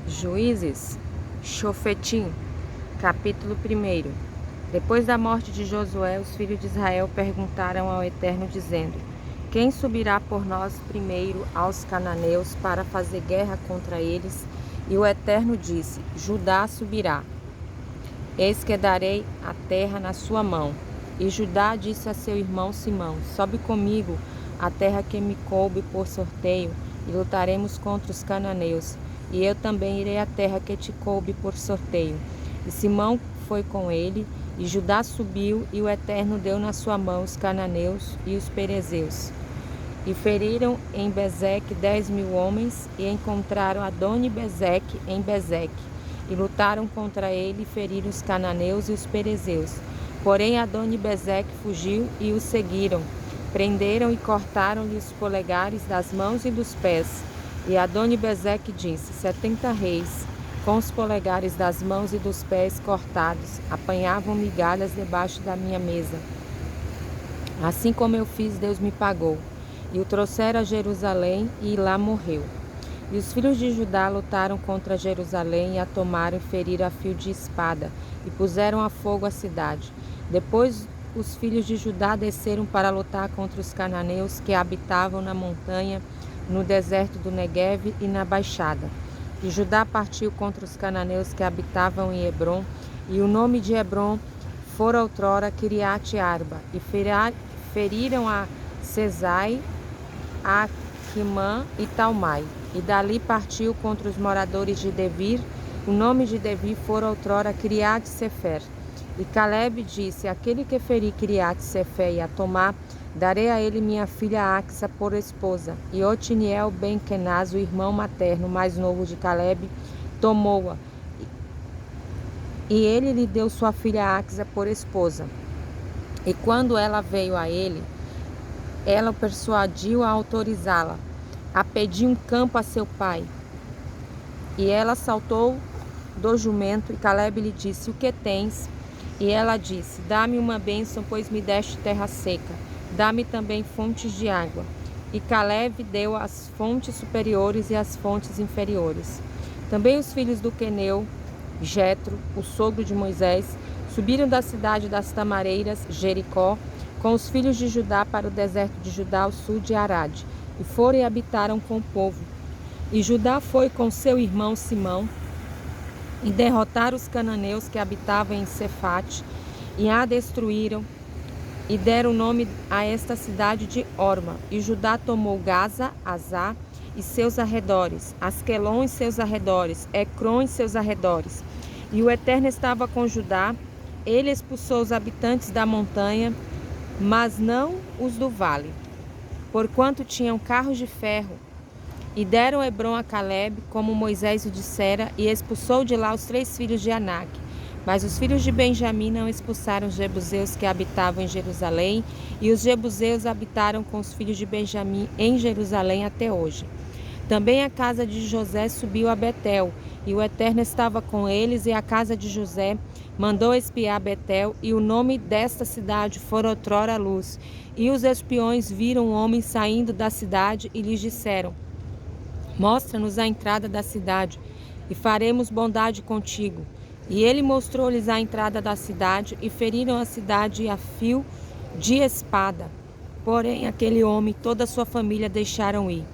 Juízes, Shofetim, capítulo 1. Depois da morte de Josué, os filhos de Israel perguntaram ao Eterno, dizendo: Quem subirá por nós primeiro aos cananeus para fazer guerra contra eles? E o Eterno disse: Judá subirá. Eis que darei a terra na sua mão. E Judá disse a seu irmão Simão: Sobe comigo a terra que me coube por sorteio, e lutaremos contra os cananeus. E eu também irei à terra que te coube por sorteio. E Simão foi com ele, e Judá subiu, e o Eterno deu na sua mão os cananeus e os perezeus. E feriram em Bezeque 10.000 homens, e encontraram Adoni-Bezeque em Bezeque. E lutaram contra ele, e feriram os cananeus e os perezeus. Porém Adoni-Bezeque fugiu, e os seguiram. Prenderam e cortaram-lhe os polegares das mãos e dos pés. E Adoni-Bezeque disse: 70 reis, com os polegares das mãos e dos pés cortados, apanhavam migalhas debaixo da minha mesa. Assim como eu fiz, Deus me pagou. E o trouxeram a Jerusalém, e lá morreu. E os filhos de Judá lutaram contra Jerusalém, e a tomaram e feriram a fio de espada, e puseram a fogo a cidade. Depois os filhos de Judá desceram para lutar contra os cananeus que habitavam na montanha, no deserto do Negueve e na baixada. E Judá partiu contra os cananeus que habitavam em Hebrom, e o nome de Hebrom fora outrora Quiriate-Arba, e feriram a Sesai, a Quimã e Talmai. E dali partiu contra os moradores de Devir, o nome de Devir fora outrora Quiriate-Sefer. E Caleb disse: Aquele que ferir Quiriate-Sefer e a tomar, darei a ele minha filha Axa por esposa. E Otiniel ben Kenaz, o irmão materno mais novo de Caleb, tomou-a. E ele lhe deu sua filha Axa por esposa. E quando ela veio a ele, ela o persuadiu a autorizá-la, a pedir um campo a seu pai. E ela saltou do jumento, e Caleb lhe disse: O que tens? E ela disse: Dá-me uma bênção, pois me deste terra seca. Dá-me também fontes de água. E Caleb deu as fontes superiores e as fontes inferiores. Também os filhos do Queneu, Jetro, o sogro de Moisés, subiram da cidade das Tamareiras, Jericó, com os filhos de Judá para o deserto de Judá, ao sul de Arade, e foram e habitaram com o povo. E Judá foi com seu irmão Simão, e derrotaram os cananeus que habitavam em Cefate, e a destruíram, e deram o nome a esta cidade de Orma. E Judá tomou Gaza, Azá e seus arredores, Asquelon e seus arredores, Ecrom e seus arredores. E o Eterno estava com Judá, ele expulsou os habitantes da montanha, mas não os do vale, porquanto tinham carros de ferro. E deram Hebrom a Caleb, como Moisés o dissera, e expulsou de lá os 3 filhos de Anak. Mas os filhos de Benjamim não expulsaram os jebuseus que habitavam em Jerusalém, e os jebuseus habitaram com os filhos de Benjamim em Jerusalém até hoje. Também a casa de José subiu a Betel, e o Eterno estava com eles, e a casa de José mandou espiar Betel, e o nome desta cidade fora outrora Luz. E os espiões viram um homem saindo da cidade, e lhes disseram: Mostra-nos a entrada da cidade, e faremos bondade contigo. E ele mostrou-lhes a entrada da cidade, e feriram a cidade a fio de espada. Porém aquele homem e toda a sua família deixaram ir.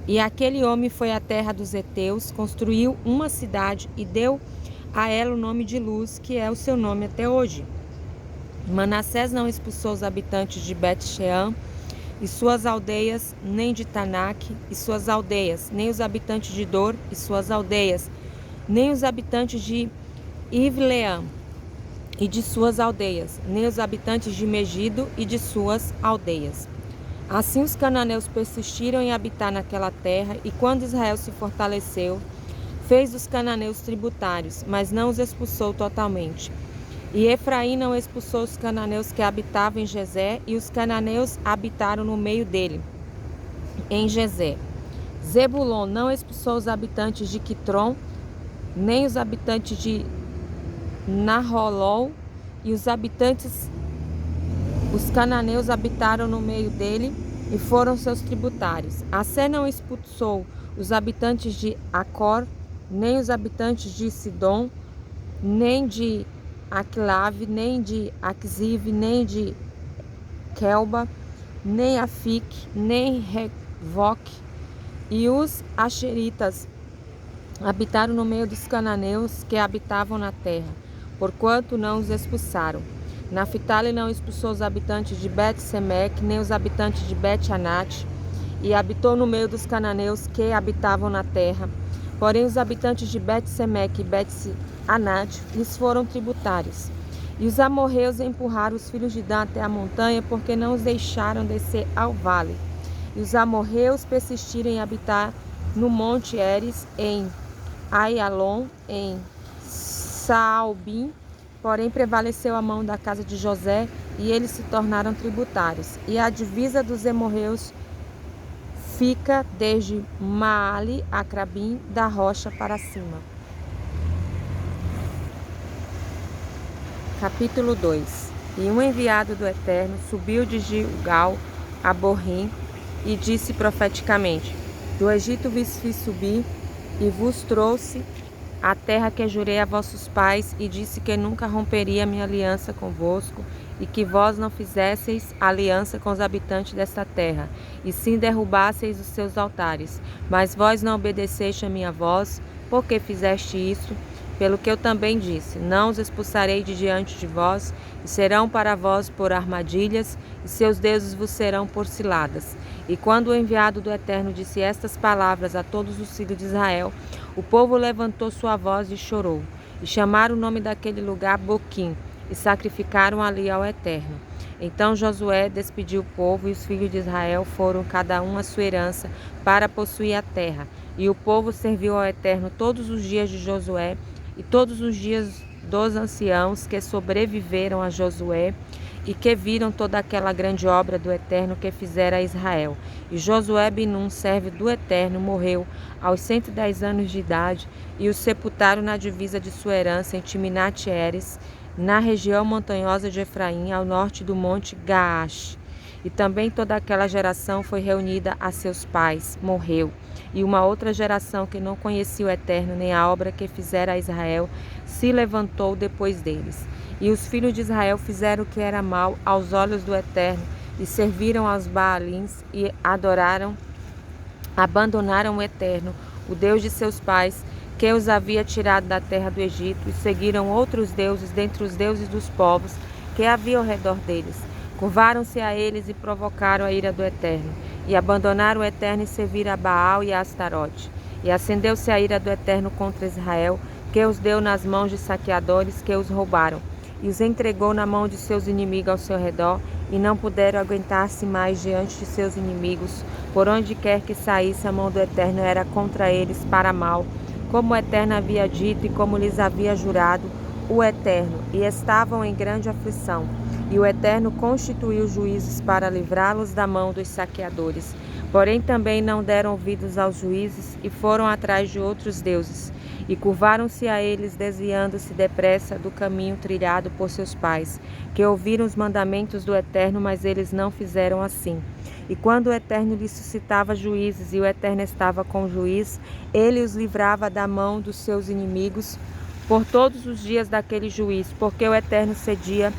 E aquele homem foi à terra dos heteus, construiu uma cidade e deu a ela o nome de Luz, que é o seu nome até hoje. Manassés não expulsou os habitantes de Bet-Shean e suas aldeias, nem de Tanak e suas aldeias, nem os habitantes de Dor e suas aldeias, nem os habitantes de Ivleam e de suas aldeias, nem os habitantes de Megido e de suas aldeias. Assim os cananeus persistiram em habitar naquela terra, e quando Israel se fortaleceu, fez dos cananeus tributários, mas não os expulsou totalmente. E Efraim não expulsou os cananeus que habitavam em Gezé, e os cananeus habitaram no meio dele, em Gezé. Zebulon não expulsou os habitantes de Quitron, nem os habitantes de Naholol, e os cananeus habitaram no meio dele e foram seus tributários. Assé não expulsou os habitantes de Acor, nem os habitantes de Sidom, nem de Aquilave, nem de Axive, nem de Quelba, nem Afique, nem Revoque. E os Asheritas habitaram no meio dos cananeus que habitavam na terra, porquanto não os expulsaram. Naphtali não expulsou os habitantes de Bet-Semeque, nem os habitantes de Bet-Anate, e habitou no meio dos cananeus que habitavam na terra. Porém, os habitantes de Bet-Semeque e Bet-Anate lhes foram tributários. E os amorreus empurraram os filhos de Dan até a montanha, porque não os deixaram descer ao vale. E os amorreus persistiram em habitar no monte Eres, em Aialon, em Saalbim, porém prevaleceu a mão da casa de José, e eles se tornaram tributários. E a divisa dos amorreus fica desde Maale a Acrabim, da rocha para cima. Capítulo 2. E um enviado do Eterno subiu de Gilgal a Borim e disse profeticamente: do Egito vos fiz subir e vos trouxe a terra que jurei a vossos pais, e disse que nunca romperia minha aliança convosco, e que vós não fizesseis aliança com os habitantes desta terra, e sim derrubasseis os seus altares. Mas vós não obedeceste a minha voz, porque fizeste isso? Pelo que eu também disse: não os expulsarei de diante de vós, e serão para vós por armadilhas, e seus deuses vos serão por ciladas. E quando o enviado do Eterno disse estas palavras a todos os filhos de Israel, o povo levantou sua voz e chorou, e chamaram o nome daquele lugar Boquim, e sacrificaram ali ao Eterno. Então Josué despediu o povo, e os filhos de Israel foram cada um à sua herança para possuir a terra. E o povo serviu ao Eterno todos os dias de Josué, e todos os dias dos anciãos que sobreviveram a Josué, e que viram toda aquela grande obra do Eterno que fizera a Israel. E Josué Binum, servo do Eterno, morreu aos 110 anos de idade, e o sepultaram na divisa de sua herança em Timnat-Heres, na região montanhosa de Efraim, ao norte do monte Gaash. E também toda aquela geração foi reunida a seus pais, morreu. E uma outra geração que não conhecia o Eterno, nem a obra que fizera a Israel, se levantou depois deles. E os filhos de Israel fizeram o que era mal aos olhos do Eterno, e serviram aos Baalins, e abandonaram o Eterno, o Deus de seus pais, que os havia tirado da terra do Egito, e seguiram outros deuses dentre os deuses dos povos que havia ao redor deles. Curvaram-se a eles e provocaram a ira do Eterno, e abandonaram o Eterno e serviram a Baal e a Astarote. E acendeu-se a ira do Eterno contra Israel, que os deu nas mãos de saqueadores que os roubaram, e os entregou na mão de seus inimigos ao seu redor, e não puderam aguentar-se mais diante de seus inimigos. Por onde quer que saísse, a mão do Eterno era contra eles para mal, como o Eterno havia dito e como lhes havia jurado o Eterno, e estavam em grande aflição. E o Eterno constituiu juízes para livrá-los da mão dos saqueadores. Porém também não deram ouvidos aos juízes, e foram atrás de outros deuses, e curvaram-se a eles, desviando-se depressa do caminho trilhado por seus pais, que ouviram os mandamentos do Eterno, mas eles não fizeram assim. E quando o Eterno lhe suscitava juízes, e o Eterno estava com o juiz, ele os livrava da mão dos seus inimigos por todos os dias daquele juiz, porque o Eterno cedia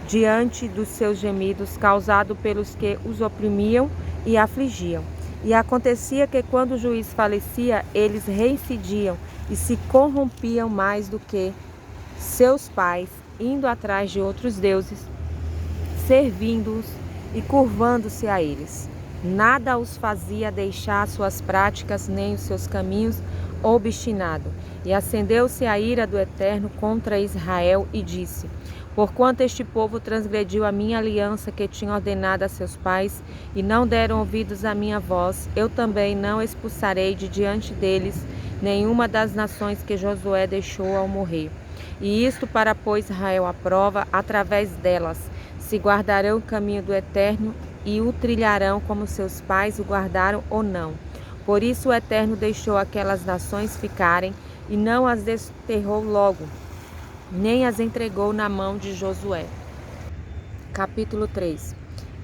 diante dos seus gemidos, causado pelos que os oprimiam e afligiam. E acontecia que quando o juiz falecia, eles reincidiam e se corrompiam mais do que seus pais, indo atrás de outros deuses, servindo-os e curvando-se a eles. Nada os fazia deixar suas práticas, nem os seus caminhos obstinado. E acendeu-se a ira do Eterno contra Israel e disse: porquanto este povo transgrediu a minha aliança que tinha ordenado a seus pais, e não deram ouvidos à minha voz, eu também não expulsarei de diante deles nenhuma das nações que Josué deixou ao morrer. E isto para pôr Israel à prova, através delas se guardarão o caminho do Eterno e o trilharão como seus pais o guardaram ou não. Por isso o Eterno deixou aquelas nações ficarem e não as desterrou logo, nem as entregou na mão de Josué. Capítulo 3.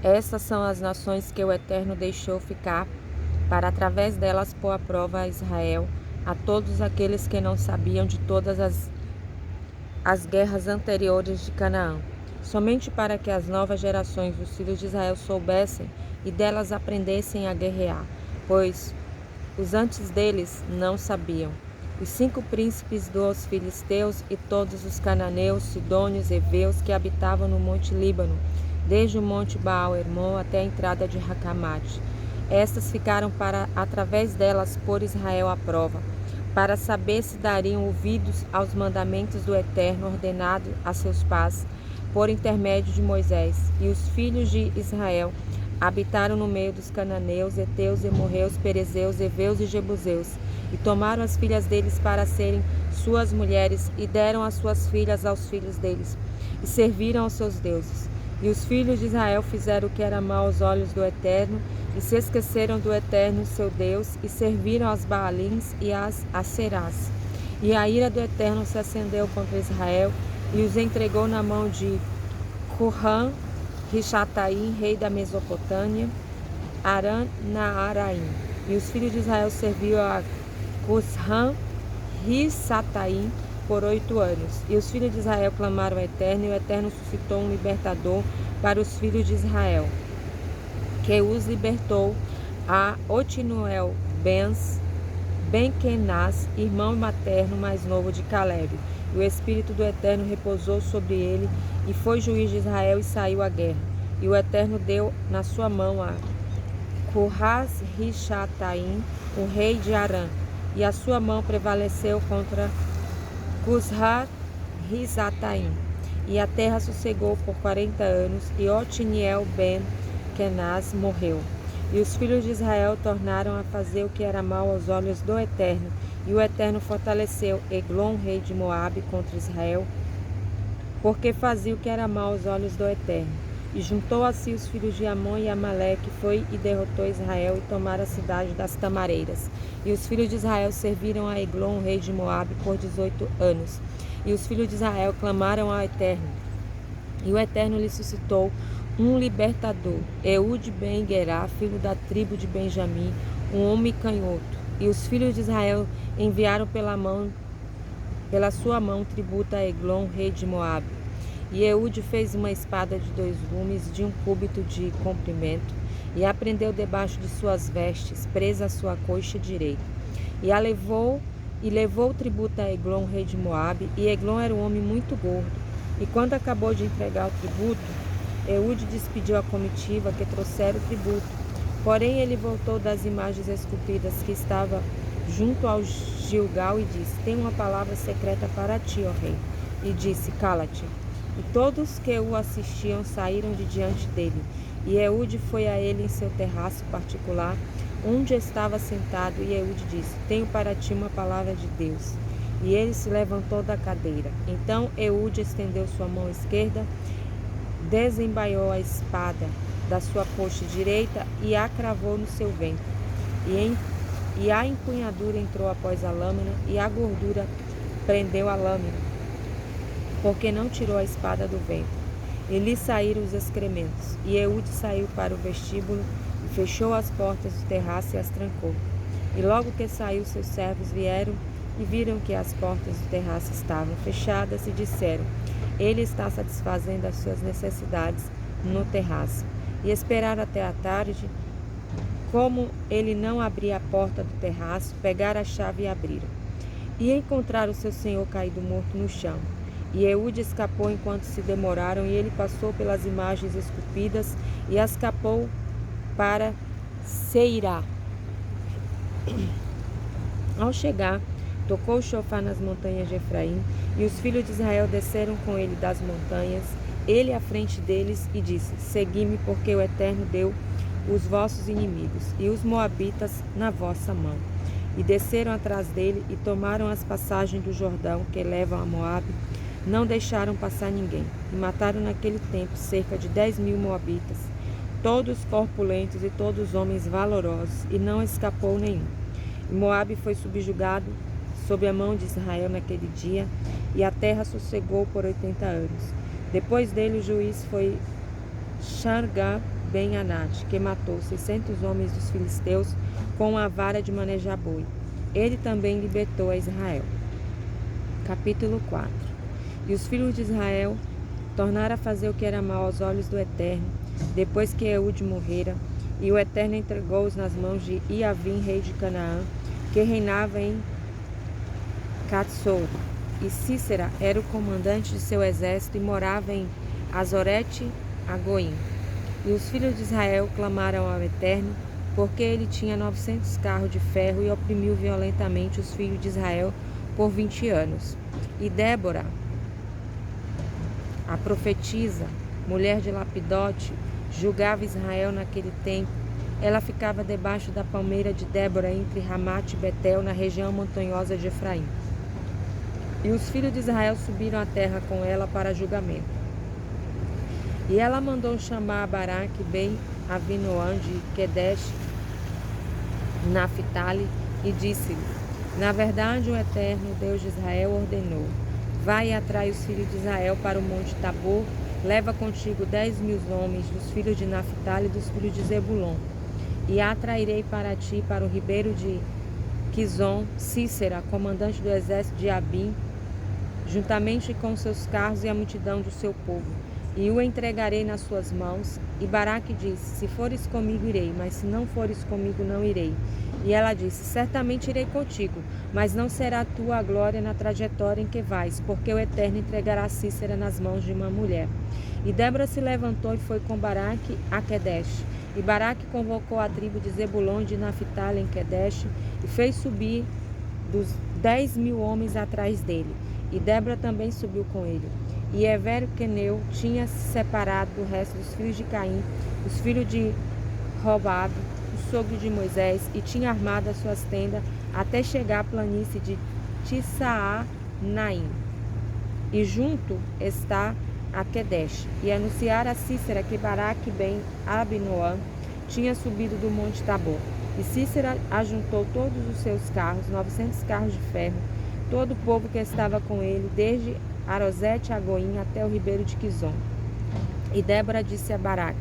Estas são as nações que o Eterno deixou ficar, para através delas pôr à prova a Israel, a todos aqueles que não sabiam de todas as guerras anteriores de Canaã, somente para que as novas gerações dos filhos de Israel soubessem e delas aprendessem a guerrear, pois os antes deles não sabiam. Os 5 príncipes dos filisteus e todos os cananeus, sidônios, heveus que habitavam no monte Líbano, desde o monte Baal-Hermon até a entrada de Racamate. Estas ficaram para, através delas, pôr Israel à prova, para saber se dariam ouvidos aos mandamentos do Eterno ordenado a seus pais, por intermédio de Moisés. E os filhos de Israel habitaram no meio dos cananeus, heteus, amorreus, perezeus, heveus e jebuseus, e tomaram as filhas deles para serem suas mulheres, e deram as suas filhas aos filhos deles, e serviram aos seus deuses. E os filhos de Israel fizeram o que era mal aos olhos do Eterno, e se esqueceram do Eterno, seu Deus, e serviram aos Baalins e às Aserás. E a ira do Eterno se acendeu contra Israel, e os entregou na mão de Currã, Rishataim, rei da Mesopotâmia, Aram-Naaraim. E os filhos de Israel serviam a Cusrã, Rissataim, por 8 anos. E os filhos de Israel clamaram ao Eterno, e o Eterno suscitou um libertador para os filhos de Israel, que os libertou, a Otinuel Ben-Kenaz, irmão materno mais novo de Caleb. E o Espírito do Eterno repousou sobre ele, e foi juiz de Israel e saiu à guerra. E o Eterno deu na sua mão a Curras-Rishataim, o rei de Arã, e a sua mão prevaleceu contra Cusra-Risataim. E a terra sossegou por 40 anos, e Otiniel Ben-Kenaz morreu. E os filhos de Israel tornaram a fazer o que era mal aos olhos do Eterno, e o Eterno fortaleceu Eglon, rei de Moabe, contra Israel, porque fazia o que era mal aos olhos do Eterno. E juntou a si os filhos de Amon e Amaleque, foi e derrotou Israel e tomaram a cidade das tamareiras. E os filhos de Israel serviram a Eglon, rei de Moabe, por 18 anos. E os filhos de Israel clamaram ao Eterno, e o Eterno lhe suscitou um libertador, Eude ben-Gerá, filho da tribo de Benjamim, um homem canhoto. E os filhos de Israel enviaram pela sua mão tributo a Eglon, rei de Moabe. E Eude fez uma espada de 2 gumes, de 1 cúbito de comprimento, e a prendeu debaixo de suas vestes, presa à sua coxa direita. E levou tributo a Eglon, rei de Moabe, e Eglon era um homem muito gordo. E quando acabou de entregar o tributo, Eude despediu a comitiva que trouxera o tributo. Porém ele voltou das imagens esculpidas que estava junto ao Gilgal e disse: Tenho uma palavra secreta para ti, ó rei. E disse: Cala-te. E todos que o assistiam saíram de diante dele. E Eude foi a ele em seu terraço particular, onde estava sentado, e Eude disse: Tenho para ti uma palavra de Deus. E ele se levantou da cadeira. Então Eude estendeu sua mão esquerda, desembaiou a espada da sua coxa direita e a cravou no seu ventre. E a empunhadura entrou após a lâmina, e a gordura prendeu a lâmina, porque não tirou a espada do ventre. E lhe saíram os excrementos. E Eude saiu para o vestíbulo, e fechou as portas do terraço e as trancou. E logo que saiu, seus servos vieram e viram que as portas do terraço estavam fechadas, e disseram: Ele está satisfazendo as suas necessidades no terraço. E esperaram até a tarde. Como ele não abria a porta do terraço, pegaram a chave e abriram. E encontraram seu senhor caído morto no chão. E Eude escapou enquanto se demoraram, e ele passou pelas imagens esculpidas e escapou para Seirá. Ao chegar, tocou o chofar nas montanhas de Efraim, e os filhos de Israel desceram com ele das montanhas, ele à frente deles, e disse: Segui-me, porque o Eterno deu os vossos inimigos e os moabitas na vossa mão. E desceram atrás dele e tomaram as passagens do Jordão que levam a Moabe, não deixaram passar ninguém. E mataram naquele tempo cerca de 10.000 moabitas, todos corpulentos e todos homens valorosos, e não escapou nenhum. E Moabe foi subjugado sob a mão de Israel naquele dia, e a terra sossegou por 80 anos. Depois dele o juiz foi Shargar Ben-Anat, que matou 600 homens dos filisteus com a vara de manejar boi. ele também libertou a Israel. Capítulo 4. E os filhos de Israel tornaram a fazer o que era mal aos olhos do Eterno, depois que Eude morrera, e o Eterno entregou-os nas mãos de Iavim, rei de Canaã, que reinava em Catsor. E Cícera era o comandante de seu exército e morava em Azorete Agoim. E os filhos de Israel clamaram ao Eterno, porque ele tinha 900 carros de ferro e oprimiu violentamente os filhos de Israel por 20 anos. E Débora, a profetisa, mulher de Lapidote, julgava Israel naquele tempo. Ela ficava debaixo da palmeira de Débora, entre Ramate e Betel, na região montanhosa de Efraim. E os filhos de Israel subiram à terra com ela para julgamento. E ela mandou chamar Baraque ben Avinoam de Quedesh, Naphtali, e disse-lhe: na verdade, o Eterno, Deus de Israel, ordenou: vai e atrai os filhos de Israel para o monte Tabor, leva contigo 10.000 homens dos filhos de Naphtali e dos filhos de Zebulon. E atrairei para ti, para o ribeiro de Quizon, Cícera, comandante do exército de Abim, juntamente com seus carros e a multidão do seu povo, e o entregarei nas suas mãos. E Baraque disse: se fores comigo, irei, mas se não fores comigo, não irei. E ela disse: certamente irei contigo, mas não será tua a glória na trajetória em que vais, porque o Eterno entregará Cícera nas mãos de uma mulher. E Débora se levantou e foi com Baraque a Quedesh. E Baraque convocou a tribo de Zebulon e de Naphtali em Quedesh, e fez subir dos 10.000 homens atrás dele. E Débora também subiu com ele. E Ever Queneu tinha se separado do resto dos filhos de Caim, os filhos de Robabe, o sogro de Moisés, e tinha armado as suas tendas até chegar à planície de Tissaá-Naim. E junto está a Quedesh. E anunciaram a Cícera que Baraque ben Abinoam tinha subido do monte Tabor. E Cícera ajuntou todos os seus carros, 900 carros de ferro, todo o povo que estava com ele, desde Arosete a Goim até o ribeiro de Quizon. E Débora disse a Baraque: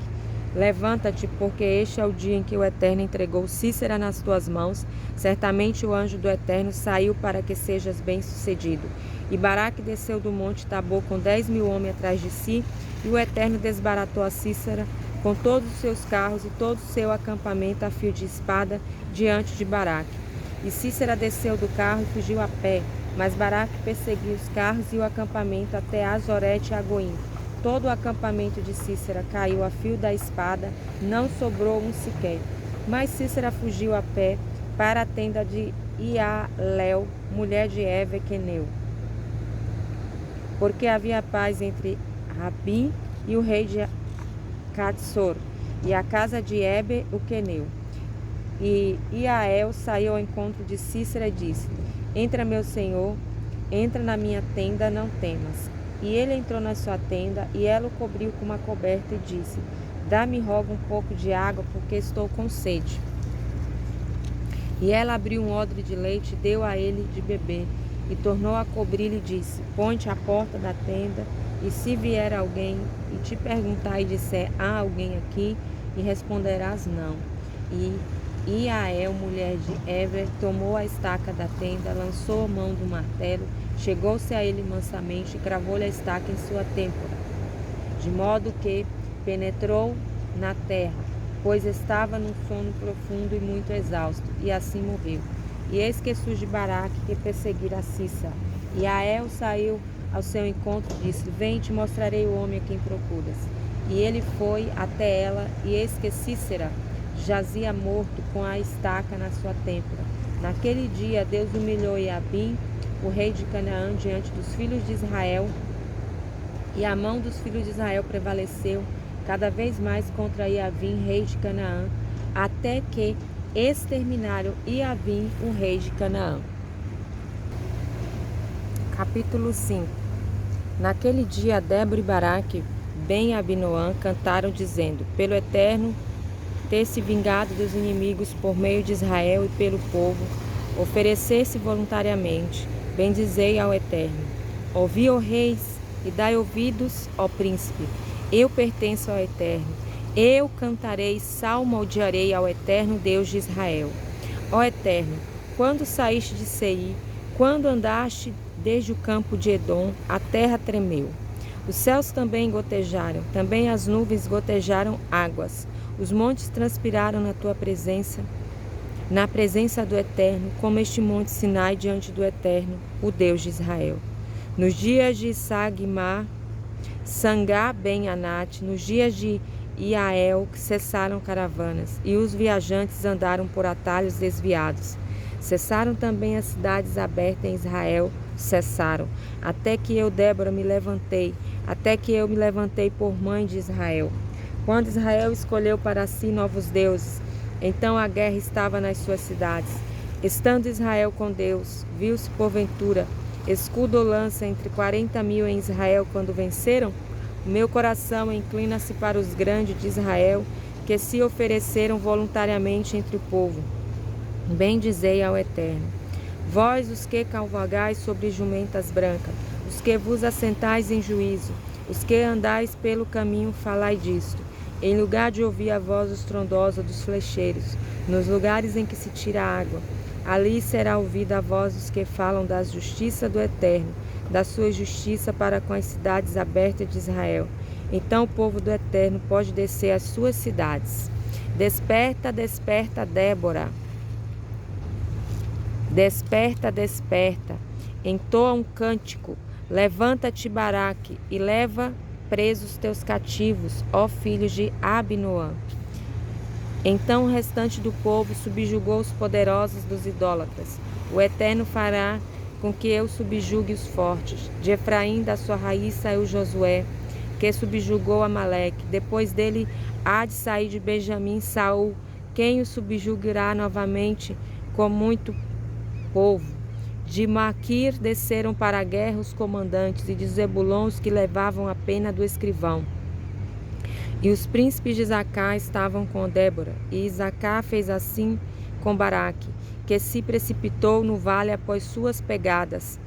levanta-te, porque este é o dia em que o Eterno entregou Cícera nas tuas mãos. Certamente o anjo do Eterno saiu para que sejas bem-sucedido. E Baraque desceu do monte Tabor com 10.000 homens atrás de si, e o Eterno desbaratou a Cícera com todos os seus carros e todo o seu acampamento a fio de espada diante de Baraque. E Cícera desceu do carro e fugiu a pé, mas Baraque perseguiu os carros e o acampamento até Azorete e Agoim. Todo o acampamento de Cícera caiu a fio da espada, não sobrou um sequer. Mas Cícera fugiu a pé para a tenda de Ialel, mulher de Ever Queneu, porque havia paz entre Rabi e o rei de Catsor, e a casa de Eber o Queneu. E Iael saiu ao encontro de Cícera e disse: entra, meu senhor, entra na minha tenda, não temas. E ele entrou na sua tenda, e ela o cobriu com uma coberta e disse: dá-me, rogo, um pouco de água, porque estou com sede. E ela abriu um odre de leite e deu a ele de beber, e tornou a cobrir-lhe e disse: põe-te à porta da tenda, e se vier alguém e te perguntar e disser: há alguém aqui? E responderás: não. E Iael, mulher de Ever, tomou a estaca da tenda, lançou a mão do martelo, chegou-se a ele mansamente e cravou-lhe a estaca em sua têmpora, de modo que penetrou na terra, pois estava num sono profundo e muito exausto, e assim morreu. E eis que surge Baraque, que perseguira a Cícera. E Iael saiu ao seu encontro e disse: vem, te mostrarei o homem a quem procuras. E ele foi até ela, e eis que Cícera jazia morto com a estaca na sua têmpora. Naquele dia Deus humilhou Iabim, o rei de Canaã, diante dos filhos de Israel, e a mão dos filhos de Israel prevaleceu cada vez mais contra Iabim, rei de Canaã, até que exterminaram Iabim, o rei de Canaã. Capítulo 5. Naquele dia Débora e Baraque ben Abinoam cantaram, dizendo: pelo Eterno ter se vingado dos inimigos por meio de Israel e pelo povo, oferecer-se voluntariamente, bendizei ao Eterno. Ouvi, ó reis, e dai ouvidos, ó príncipe. Eu pertenço ao Eterno. Eu cantarei, salmodiarei ao Eterno Deus de Israel. Ó Eterno, quando saíste de Seir, quando andaste desde o campo de Edom, a terra tremeu. Os céus também gotejaram, também as nuvens gotejaram águas. Os montes transpiraram na tua presença, na presença do Eterno, como este monte Sinai diante do Eterno, o Deus de Israel. Nos dias de Sagmar, Sangá Ben-Anat, nos dias de Iael, cessaram caravanas, e os viajantes andaram por atalhos desviados. Cessaram também as cidades abertas em Israel, cessaram, até que eu, Débora, me levantei, por mãe de Israel. Quando Israel escolheu para si novos deuses, então a guerra estava nas suas cidades. Estando Israel com Deus, viu-se porventura escudo ou lança entre 40.000 em Israel quando venceram? O meu coração inclina-se para os grandes de Israel, que se ofereceram voluntariamente entre o povo. Bendizei ao Eterno. Vós, os que cavalgais sobre jumentas brancas, os que vos assentais em juízo, os que andais pelo caminho, falai disto. Em lugar de ouvir a voz estrondosa dos flecheiros, nos lugares em que se tira água, ali será ouvida a voz dos que falam da justiça do Eterno, da sua justiça para com as cidades abertas de Israel. Então o povo do Eterno pode descer às suas cidades. Desperta, desperta, Débora. Desperta, desperta. Entoa um cântico. Levanta-te, Baraque, e leva presos teus cativos, ó filhos de Abinoam. Então o restante do povo subjugou os poderosos dos idólatras. O Eterno fará com que eu subjugue os fortes. De Efraim, da sua raiz, saiu Josué, que subjugou Amaleque. Depois dele há de sair de Benjamim Saul, quem o subjugará novamente com muito povo. De Maquir desceram para a guerra os comandantes, e de Zebulon os que levavam a pena do escrivão. E os príncipes de Zacá estavam com Débora, e Isacar fez assim com Baraque, que se precipitou no vale após suas pegadas.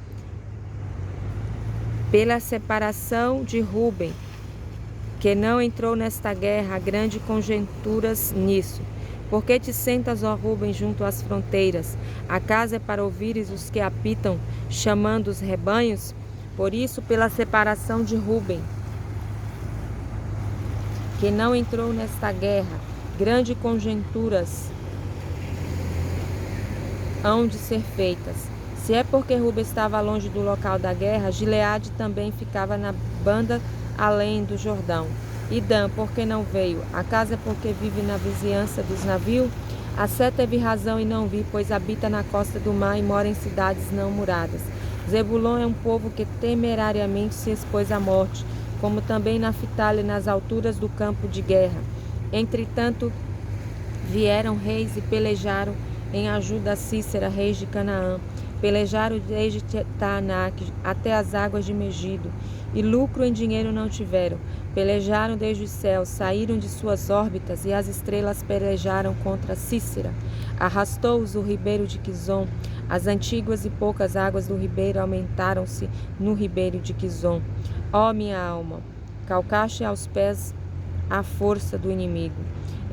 Pela separação de Ruben, que não entrou nesta guerra, há grande conjecturas nisso. Porque te sentas, ó Ruben, junto às fronteiras? Acaso é para ouvires os que habitam, chamando os rebanhos? Por isso, pela separação de Ruben, que não entrou nesta guerra, grandes conjecturas hão de ser feitas. Se é porque Ruben estava longe do local da guerra, Gileade também ficava na banda além do Jordão. E Dan, por que não veio? Acaso é porque vive na vizinhança dos navios? Assé teve razão e não vi, pois habita na costa do mar e mora em cidades não muradas. Zebulon é um povo que temerariamente se expôs à morte, como também Naftali nas alturas do campo de guerra. Entretanto, vieram reis e pelejaram em ajuda a Cícera, reis de Canaã. Pelejaram desde Taanac até as águas de Megido, e lucro em dinheiro não tiveram. Pelejaram desde os céus, saíram de suas órbitas, e as estrelas pelejaram contra Cícera. Arrastou-os o ribeiro de Quizon. As antigas e poucas águas do ribeiro aumentaram-se no ribeiro de Quizon. Ó minha alma, calcaste aos pés a força do inimigo.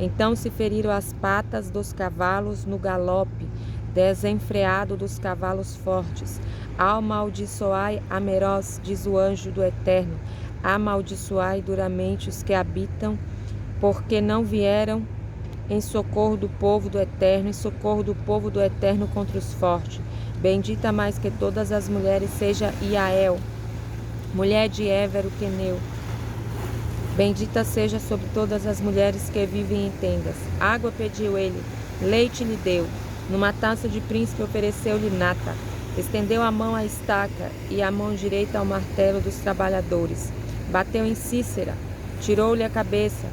Então se feriram as patas dos cavalos no galope, desenfreado dos cavalos fortes. Amaldiçoai a Meroz, diz o anjo do Eterno. Amaldiçoai duramente os que habitam, porque não vieram em socorro do povo do Eterno, em socorro do povo do Eterno contra os fortes. Bendita mais que todas as mulheres seja Iael, mulher de Évero Queneu. Bendita seja sobre todas as mulheres que vivem em tendas. Água pediu ele, leite lhe deu. Numa taça de príncipe ofereceu-lhe nata. Estendeu a mão à estaca e a mão direita ao martelo dos trabalhadores. Bateu em Cícera, tirou-lhe a cabeça,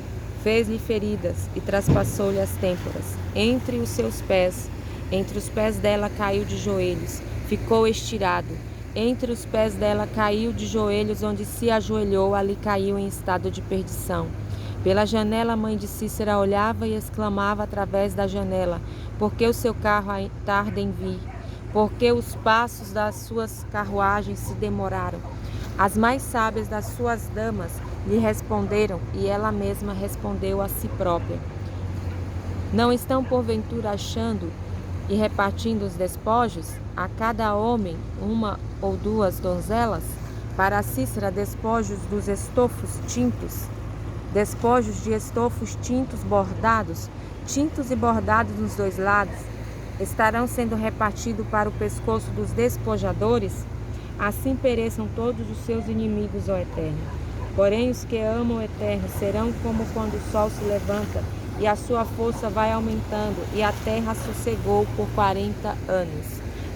fez-lhe feridas e traspassou-lhe as têmporas. Entre os pés dela caiu de joelhos, ficou estirado. Entre os pés dela caiu de joelhos, onde se ajoelhou, ali caiu em estado de perdição. Pela janela a mãe de Cícera olhava e exclamava através da janela: porque o seu carro tarda em vir? Porque os passos das suas carruagens se demoraram? As mais sábias das suas damas lhe responderam, e ela mesma respondeu a si própria: não estão porventura achando e repartindo os despojos, a cada homem uma ou duas donzelas, para Sísera despojos dos estofos tintos, despojos de estofos tintos e bordados nos dois lados, estarão sendo repartidos para o pescoço dos despojadores? Assim pereçam todos os seus inimigos, ó Eterno. Porém, os que amam o Eterno serão como quando o sol se levanta, e a sua força vai aumentando, e a terra sossegou por 40 anos.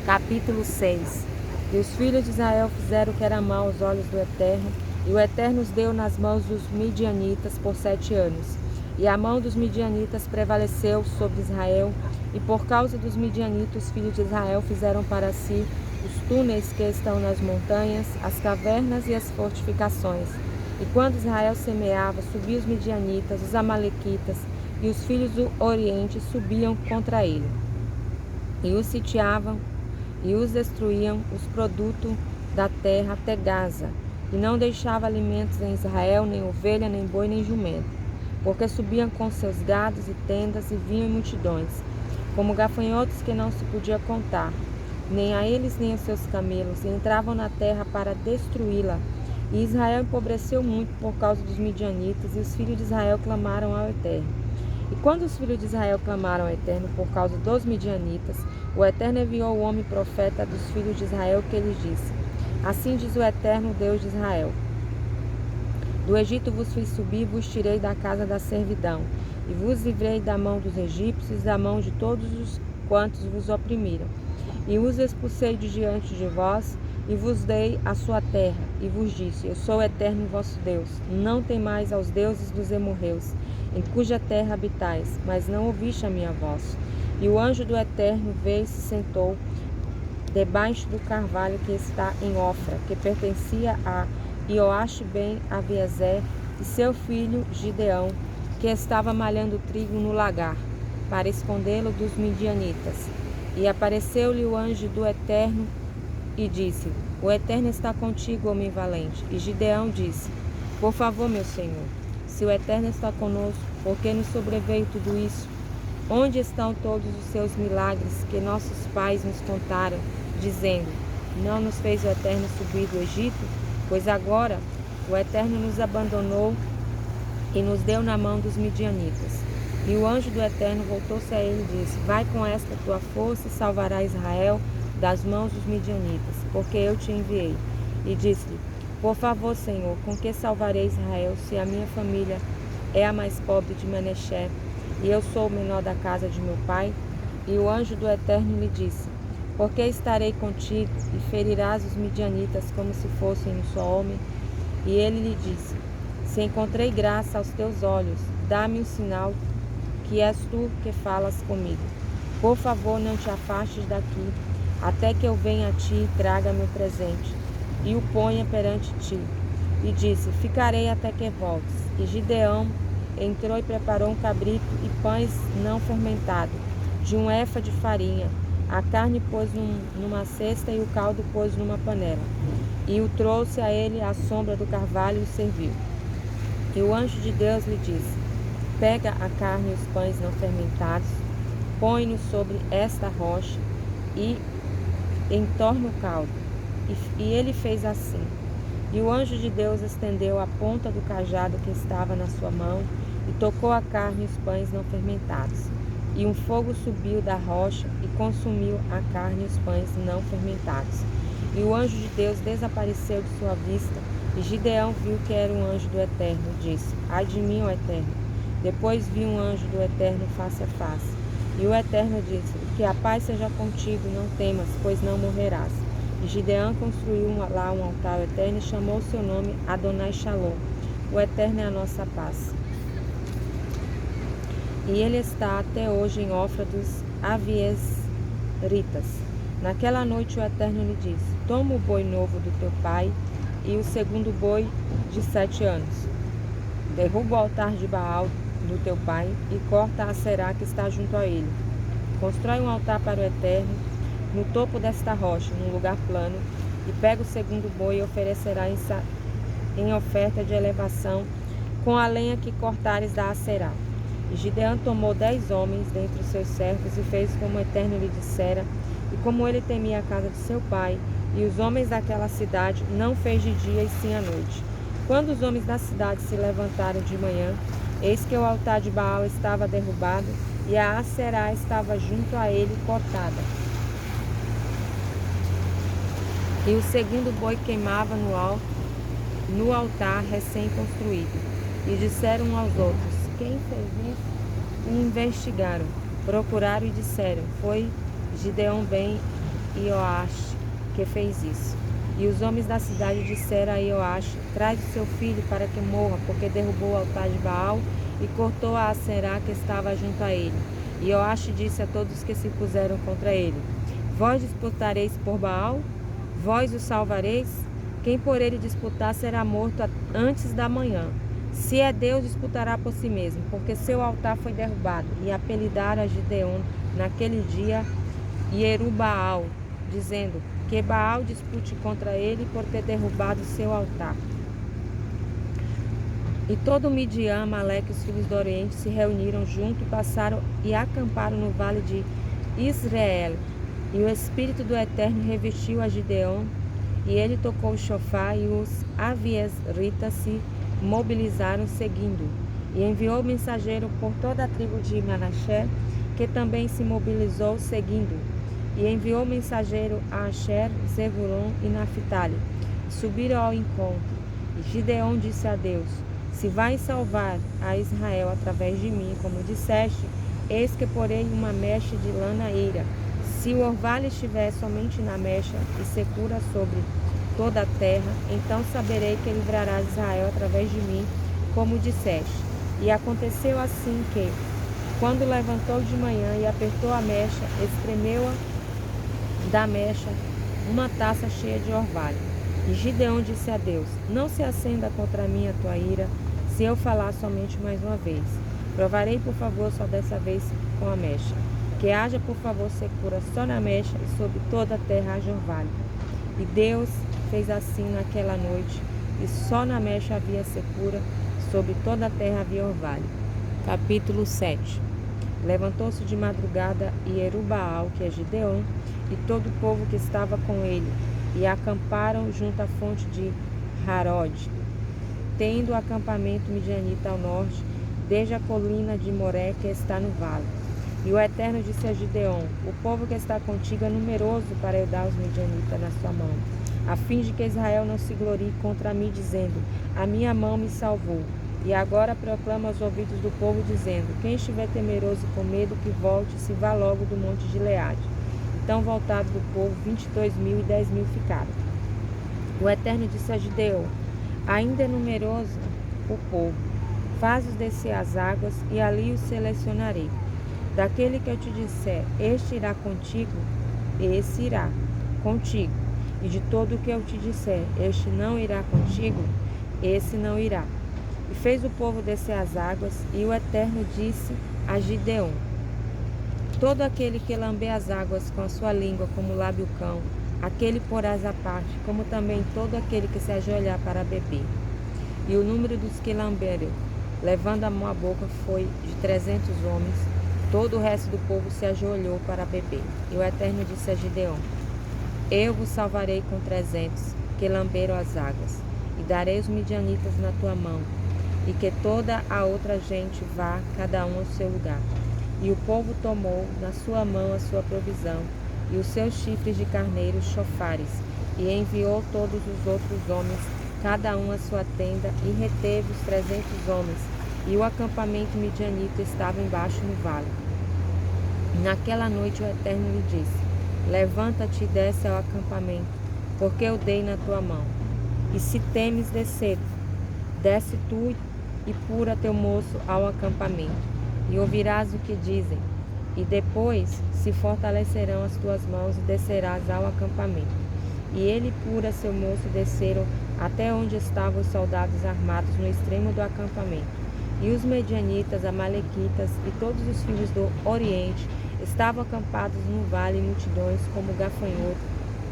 Capítulo 6. E os filhos de Israel fizeram o que era mal aos olhos do Eterno, e o Eterno os deu nas mãos dos midianitas por 7 anos. E a mão dos midianitas prevaleceu sobre Israel, e por causa dos midianitas, os filhos de Israel fizeram para si os túneis que estão nas montanhas, as cavernas e as fortificações. E quando Israel semeava, subiam os midianitas, os amalequitas e os filhos do Oriente subiam contra ele, e os sitiavam e os destruíam os produtos da terra até Gaza, e não deixava alimentos em Israel, nem ovelha, nem boi, nem jumento, porque subiam com seus gados e tendas e vinham em multidões, como gafanhotos que não se podia contar, nem a eles nem aos seus camelos, e entravam na terra para destruí-la. E Israel empobreceu muito por causa dos midianitas, e os filhos de Israel clamaram ao Eterno. E quando os filhos de Israel clamaram ao Eterno por causa dos midianitas, o Eterno enviou o homem profeta dos filhos de Israel, que lhes disse: Assim diz o Eterno, Deus de Israel: Do Egito vos fiz subir, vos tirei da casa da servidão, e vos livrei da mão dos egípcios, da mão de todos os quantos vos oprimiram. E os expulsei de diante de vós, e vos dei a sua terra, e vos disse: Eu sou o Eterno vosso Deus. Não temais aos deuses dos amorreus, em cuja terra habitais, mas não ouviste a minha voz. E o anjo do Eterno veio e se sentou debaixo do carvalho que está em Ofra, que pertencia a Ioash ben Abiezer e seu filho Gideão, que estava malhando trigo no lagar, para escondê-lo dos midianitas. E apareceu-lhe o anjo do Eterno e disse: O Eterno está contigo, homem valente. E Gideão disse: Por favor, meu Senhor, se o Eterno está conosco, por que nos sobreveio tudo isso? Onde estão todos os seus milagres que nossos pais nos contaram, dizendo: Não nos fez o Eterno subir do Egito? Pois agora o Eterno nos abandonou e nos deu na mão dos midianitas. E o anjo do Eterno voltou-se a ele e disse: Vai com esta tua força e salvará Israel das mãos dos midianitas, porque eu te enviei. E disse-lhe: Por favor, Senhor, com que salvarei Israel, se a minha família é a mais pobre de Manassés, e eu sou o menor da casa de meu pai? E o anjo do Eterno lhe disse: Porque estarei contigo, e ferirás os midianitas como se fossem um só homem? E ele lhe disse: Se encontrei graça aos teus olhos, dá-me um sinal que és tu que falas comigo. Por favor, não te afastes daqui, até que eu venha a ti e traga meu presente, e o ponha perante ti. E disse: Ficarei até que voltes. E Gideão entrou e preparou um cabrito e pães não fermentados, de um efa de farinha. A carne pôs numa cesta e o caldo pôs numa panela. E o trouxe a ele à sombra do carvalho e o serviu. E o anjo de Deus lhe disse: Pega a carne e os pães não fermentados, põe-no sobre esta rocha e entorna o caldo. E ele fez assim. E o anjo de Deus estendeu a ponta do cajado que estava na sua mão e tocou a carne e os pães não fermentados. E um fogo subiu da rocha e consumiu a carne e os pães não fermentados. E o anjo de Deus desapareceu de sua vista. E Gideão viu que era um anjo do Eterno e disse: Ai de mim, ó Eterno. Depois viu um anjo do Eterno face a face. E o Eterno disse: Que a paz seja contigo, não temas, pois não morrerás. E Gideão construiu lá um altar ao Eterno e chamou o seu nome Adonai Shalom. O Eterno é a nossa paz. E ele está até hoje em Ofra dos Aviezritas. Naquela noite o Eterno lhe disse: Toma o boi novo do teu pai e o segundo boi de 7 anos. Derruba o altar de Baal do teu pai e corta a Aserá que está junto a ele. Constrói um altar para o Eterno no topo desta rocha, num lugar plano, e pega o segundo boi e oferecerá em oferta de elevação com a lenha que cortares da Aserá. E Gideão tomou 10 homens dentre os seus servos e fez como o Eterno lhe dissera, e como ele temia a casa de seu pai, e os homens daquela cidade, não fez de dia e sim à noite. Quando os homens da cidade se levantaram de manhã, eis que o altar de Baal estava derrubado, e a Aserá estava junto a ele cortada. E o segundo boi queimava no altar recém-construído. E disseram uns aos outros: quem fez isso? E investigaram, procuraram e disseram: foi Gideão ben Ioash que fez isso. E os homens da cidade disseram a Ioash: traz o seu filho para que morra, porque derrubou o altar de Baal e cortou a Aserá que estava junto a ele. E Ioash disse a todos que se puseram contra ele: vós disputareis por Baal? Vós o salvareis? Quem por ele disputar será morto antes da manhã. Se é Deus, disputará por si mesmo, porque seu altar foi derrubado. E apelidaram a Gideão naquele dia Ierubaal, dizendo: que Baal dispute contra ele por ter derrubado seu altar. E todo Midian, Amaleque e os filhos do Oriente se reuniram junto, passaram e acamparam no vale de Israel. E o Espírito do Eterno revestiu a Gideão, e ele tocou o chofar, e os aviesritas se mobilizaram seguindo. E enviou mensageiro por toda a tribo de Manassés, que também se mobilizou seguindo. E enviou mensageiro a Asher, Zebulon e Naphtali. Subiram ao encontro. E Gideão disse a Deus: se vais salvar a Israel através de mim, como disseste, eis que porei uma mecha de lã na eira. Se o orvalho estiver somente na mecha e secura sobre toda a terra, então saberei que livrarás Israel através de mim, como disseste. E aconteceu assim que, quando levantou de manhã e apertou a mecha, espremeu-a da mecha uma taça cheia de orvalho. E Gideão disse a Deus: não se acenda contra mim a tua ira, se eu falar somente mais uma vez. Provarei, por favor, só dessa vez com a mecha. Que haja, por favor, secura só na mecha, e sobre toda a terra haja orvalho. E Deus fez assim naquela noite, e só na mecha havia secura, sobre toda a terra havia orvalho. Capítulo 7. Levantou-se de madrugada Ierubaal, que é Gideão, e todo o povo que estava com ele, e acamparam junto à fonte de Harod, tendo o acampamento midianita ao norte, desde a colina de Moré, que está no vale. E o Eterno disse a Gideão: o povo que está contigo é numeroso para eu dar os midianitas na sua mão, a fim de que Israel não se glorie contra mim, dizendo: a minha mão me salvou. E agora proclama aos ouvidos do povo, dizendo: quem estiver temeroso e com medo, que volte e se vá logo do monte de Gileade. Então voltado do povo, 22.000 e 10.000 ficaram. O Eterno disse a Gideão: ainda é numeroso o povo, faz-os descer as águas, e ali os selecionarei. Daquele que eu te disser, este irá contigo, esse irá contigo. E de todo o que eu te disser, este não irá contigo, esse não irá. E fez o povo descer as águas, e o Eterno disse a Gideão: todo aquele que lamber as águas com a sua língua como lábio cão, aquele porás à parte, como também todo aquele que se ajoelhar para beber. E o número dos que lamberam, levando a mão à boca, foi de 300 homens. Todo o resto do povo se ajoelhou para beber. E o Eterno disse a Gideão: eu vos salvarei com 300, que lamberam as águas, e darei os midianitas na tua mão, e que toda a outra gente vá, cada um ao seu lugar. E o povo tomou na sua mão a sua provisão, e os seus chifres de carneiros chofares, e enviou todos os outros homens, cada um à sua tenda, e reteve os 300 homens, e o acampamento midianita estava embaixo no vale. E naquela noite o Eterno lhe disse: levanta-te e desce ao acampamento, porque eu dei na tua mão. E se temes descer, desce tu e pura teu moço ao acampamento, e ouvirás o que dizem, e depois se fortalecerão as tuas mãos e descerás ao acampamento. E ele e pura seu moço desceram até onde estavam os soldados armados no extremo do acampamento. E os medianitas, amalequitas e todos os filhos do Oriente estavam acampados no vale em multidões como gafanhoto,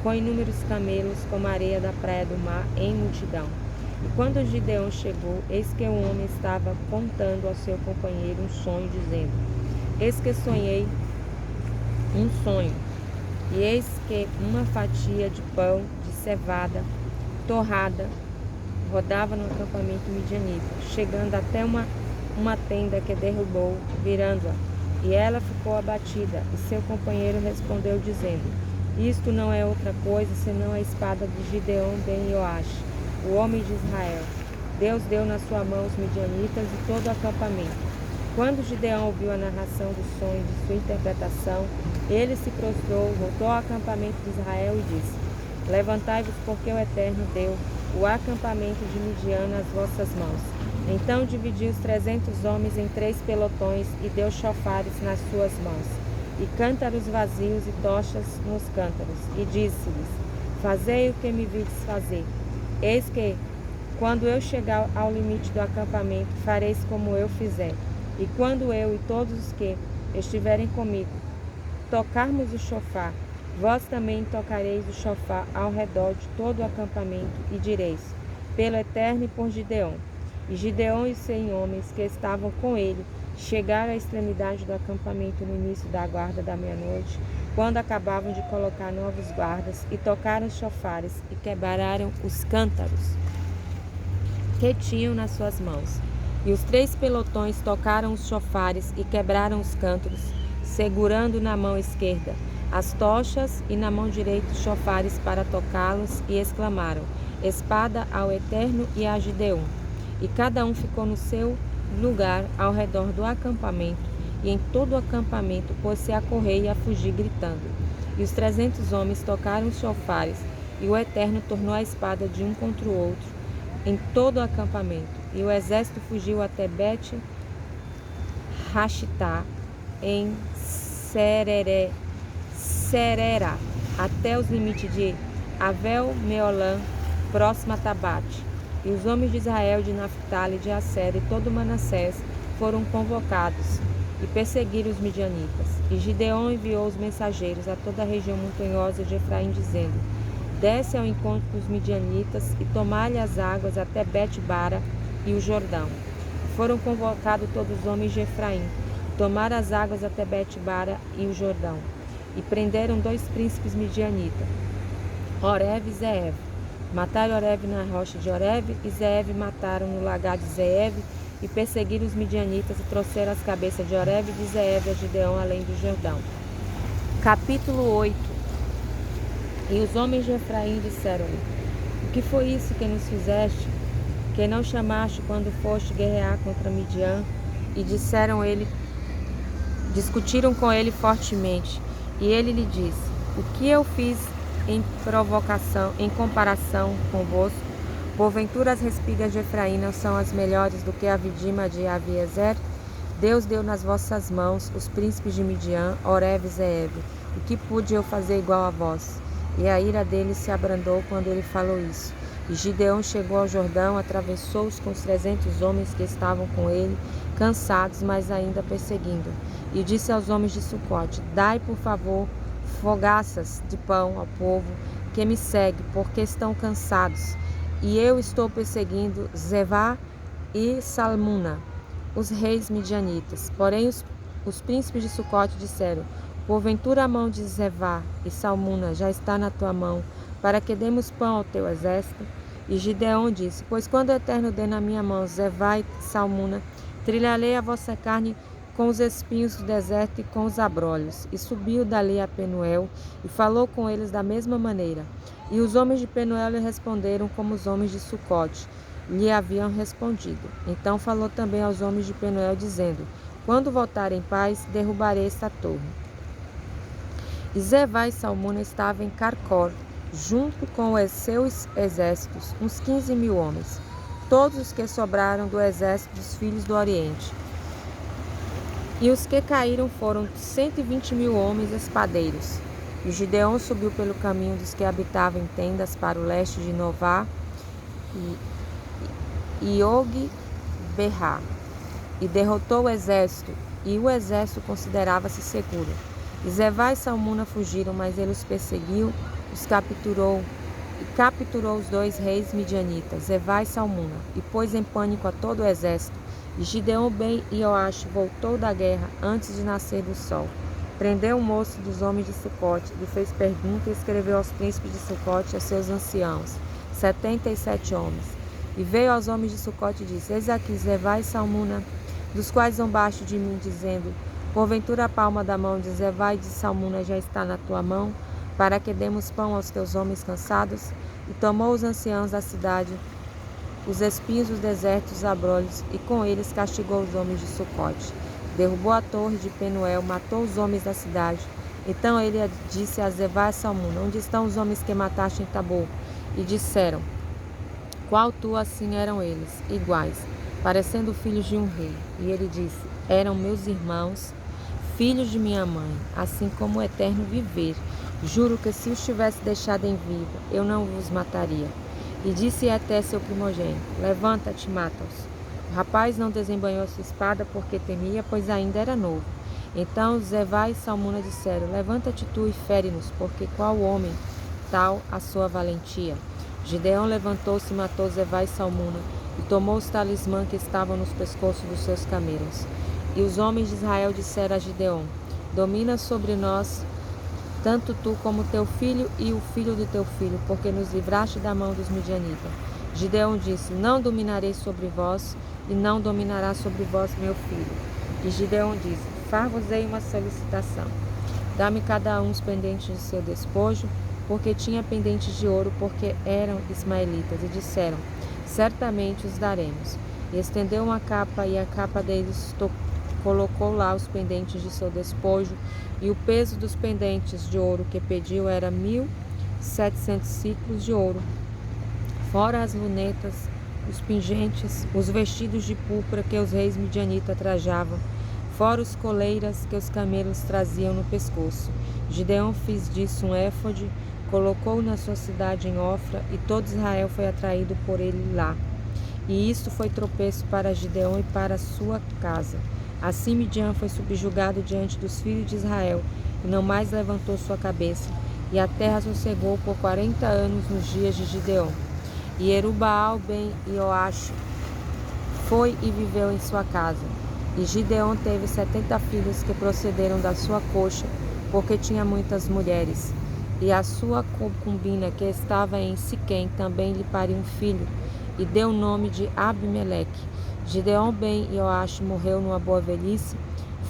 com inúmeros camelos, como a areia da praia do mar em multidão. E quando Gideão chegou, eis que um homem estava contando ao seu companheiro um sonho, dizendo: Eis que sonhei um sonho, e eis que uma fatia de pão de cevada torrada rodava no acampamento midianita, chegando até uma tenda que derrubou, virando-a, e ela ficou abatida. E seu companheiro respondeu, dizendo: Isto não é outra coisa senão a espada de Gideão ben Joash, o homem de Israel. Deus deu na sua mão os midianitas e todo o acampamento. Quando Gideão ouviu a narração do sonho e de sua interpretação, ele se prostrou, voltou ao acampamento de Israel e disse: Levantai-vos, porque o Eterno deu o acampamento de Midian nas vossas mãos. Então dividiu os 300 homens em 3 pelotões e deu chofares nas suas mãos, e cântaros vazios e tochas nos cântaros. E disse-lhes: Fazei o que me vides fazer. Eis que, quando eu chegar ao limite do acampamento, fareis como eu fizer. E quando eu e todos os que estiverem comigo tocarmos o chofar, vós também tocareis o chofar ao redor de todo o acampamento, e direis: Pelo Eterno e por Gideão. E Gideão e os 100 homens que estavam com ele chegaram à extremidade do acampamento no início da guarda da meia-noite, quando acabavam de colocar novos guardas, e tocaram os chofares e quebraram os cântaros que tinham nas suas mãos. E os 3 pelotões tocaram os chofares e quebraram os cântaros, segurando na mão esquerda as tochas e na mão direita os chofares para tocá-los, e exclamaram: Espada ao Eterno e a Gideão. E cada um ficou no seu lugar ao redor do acampamento, e em todo o acampamento pôs-se a correr e a fugir, gritando. E os 300 homens tocaram os chofares, e o Eterno tornou a espada de um contra o outro em todo o acampamento. E o exército fugiu até Bet-Rashitá, em Serera, até os limites de Avel-Meolã, próximo a Tabate. E os homens de Israel, de Naphtali, de Asser e todo Manassés foram convocados e perseguiram os midianitas. E Gideão enviou os mensageiros a toda a região montanhosa de Efraim, dizendo: Desce ao encontro dos midianitas e tomai-lhe as águas até Bet-Bara e o Jordão. E foram convocados todos os homens de Efraim, tomaram as águas até Bet-Bara e o Jordão. E prenderam 2 príncipes midianitas, Oreb e Zeeb. Mataram Oreb na rocha de Oreb, e Zeeb mataram no lagar de Zeeb, e perseguiram os midianitas e trouxeram as cabeças de Oreb e de Zeeb a Gideão além do Jordão. Capítulo 8. E os homens de Efraim disseram-lhe: O que foi isso que nos fizeste? Que não chamaste quando foste guerrear contra Midian? E discutiram com ele fortemente. E ele lhe disse: O que eu fiz em provocação, em comparação convosco? Porventura as respigas de Efraim não são as melhores do que a vidima de Aviezer? Deus deu nas vossas mãos os príncipes de Midian, Oreb e Zeeb. O que pude eu fazer igual a vós? E a ira dele se abrandou quando ele falou isso. E Gideão chegou ao Jordão, atravessou-os com os 300 homens que estavam com ele, cansados, mas ainda perseguindo. E disse aos homens de Sucote: Dai, por favor, fogaças de pão ao povo que me segue, porque estão cansados. E eu estou perseguindo Zevá e Salmuna, os reis midianitas. Porém os príncipes de Sucote disseram: Porventura a mão de Zevá e Salmuna já está na tua mão, para que demos pão ao teu exército? E Gideão disse: Pois quando o Eterno der na minha mão Zevá e Salmuna, trilharei a vossa carne com os espinhos do deserto e com os abrolhos. E subiu dali a Penuel, e falou com eles da mesma maneira. E os homens de Penuel lhe responderam como os homens de Sucote lhe haviam respondido. Então falou também aos homens de Penuel, dizendo: Quando voltarem em paz, derrubarei esta torre. E Zevá e Salmuna estavam em Carcor, junto com os seus exércitos, uns 15.000 homens, todos os que sobraram do exército dos filhos do Oriente. E os que caíram foram 120.000 homens espadeiros. E Gideão subiu pelo caminho dos que habitavam em tendas para o leste de Nová e Og-Berá, e derrotou o exército, e o exército considerava-se seguro. E Zevá e Salmuna fugiram, mas ele os perseguiu, os capturou e capturou os 2 reis midianitas, Zevá e Salmuna, e pôs em pânico a todo o exército. E Gideão ben Ioaxe voltou da guerra antes de nascer do sol. Prendeu um moço dos homens de Sucote, lhe fez pergunta e escreveu aos príncipes de Sucote e a seus anciãos, 77 homens. E veio aos homens de Sucote e disse: Eis aqui Zevá e Salmuna, dos quais zombaste de mim, dizendo: Porventura a palma da mão de Zevá e de Salmuna já está na tua mão, para que demos pão aos teus homens cansados? E tomou os anciãos da cidade, os espinhos dos desertos, os abrolhos, e com eles castigou os homens de Sucote. Derrubou a torre de Penuel, matou os homens da cidade. Então ele disse a Zevá e Salmuna: Onde estão os homens que mataste em Tabor? E disseram: Qual tu assim eram eles, iguais, parecendo filhos de um rei. E ele disse: Eram meus irmãos, filhos de minha mãe, assim como o Eterno viver. Juro que se os tivesse deixado em vida, eu não vos mataria. E disse até seu primogênito: Levanta-te e mata-os. O rapaz não desembanhou sua espada porque temia, pois ainda era novo. Então Zevá e Salmuna disseram: Levanta-te tu e fere-nos, porque qual homem tal a sua valentia? Gideão levantou-se e matou Zevá e Salmuna, e tomou os talismã que estavam nos pescoços dos seus camelos. E os homens de Israel disseram a Gideão: Domina sobre nós, tanto tu como teu filho e o filho de teu filho, porque nos livraste da mão dos midianitas. Gideão disse: Não dominarei sobre vós, e não dominará sobre vós meu filho. E Gideão disse: Far-vos-ei uma solicitação. Dá-me cada um os pendentes de seu despojo, porque tinha pendentes de ouro, porque eram ismaelitas. E disseram: Certamente os daremos. E estendeu uma capa, e a capa deles colocou lá os pendentes de seu despojo, e o peso dos pendentes de ouro que pediu era 1.700 ciclos de ouro, fora as lunetas, os pingentes, os vestidos de púrpura que os reis midianitas trajavam, fora os coleiras que os camelos traziam no pescoço. Gideão fez disso um éfode, colocou-o na sua cidade em Ofra, e todo Israel foi atraído por ele lá. E isto foi tropeço para Gideão e para a sua casa. Assim Midian foi subjugado diante dos filhos de Israel, e não mais levantou sua cabeça, e a terra sossegou por 40 anos nos dias de Gideão. E Jerubaal ben Ioaxe foi e viveu em sua casa. E Gideão teve 70 filhos que procederam da sua coxa, porque tinha muitas mulheres. E a sua concubina, que estava em Siquém, também lhe pariu um filho, e deu o nome de Abimeleque. Gideão ben Ioaxe morreu numa boa velhice,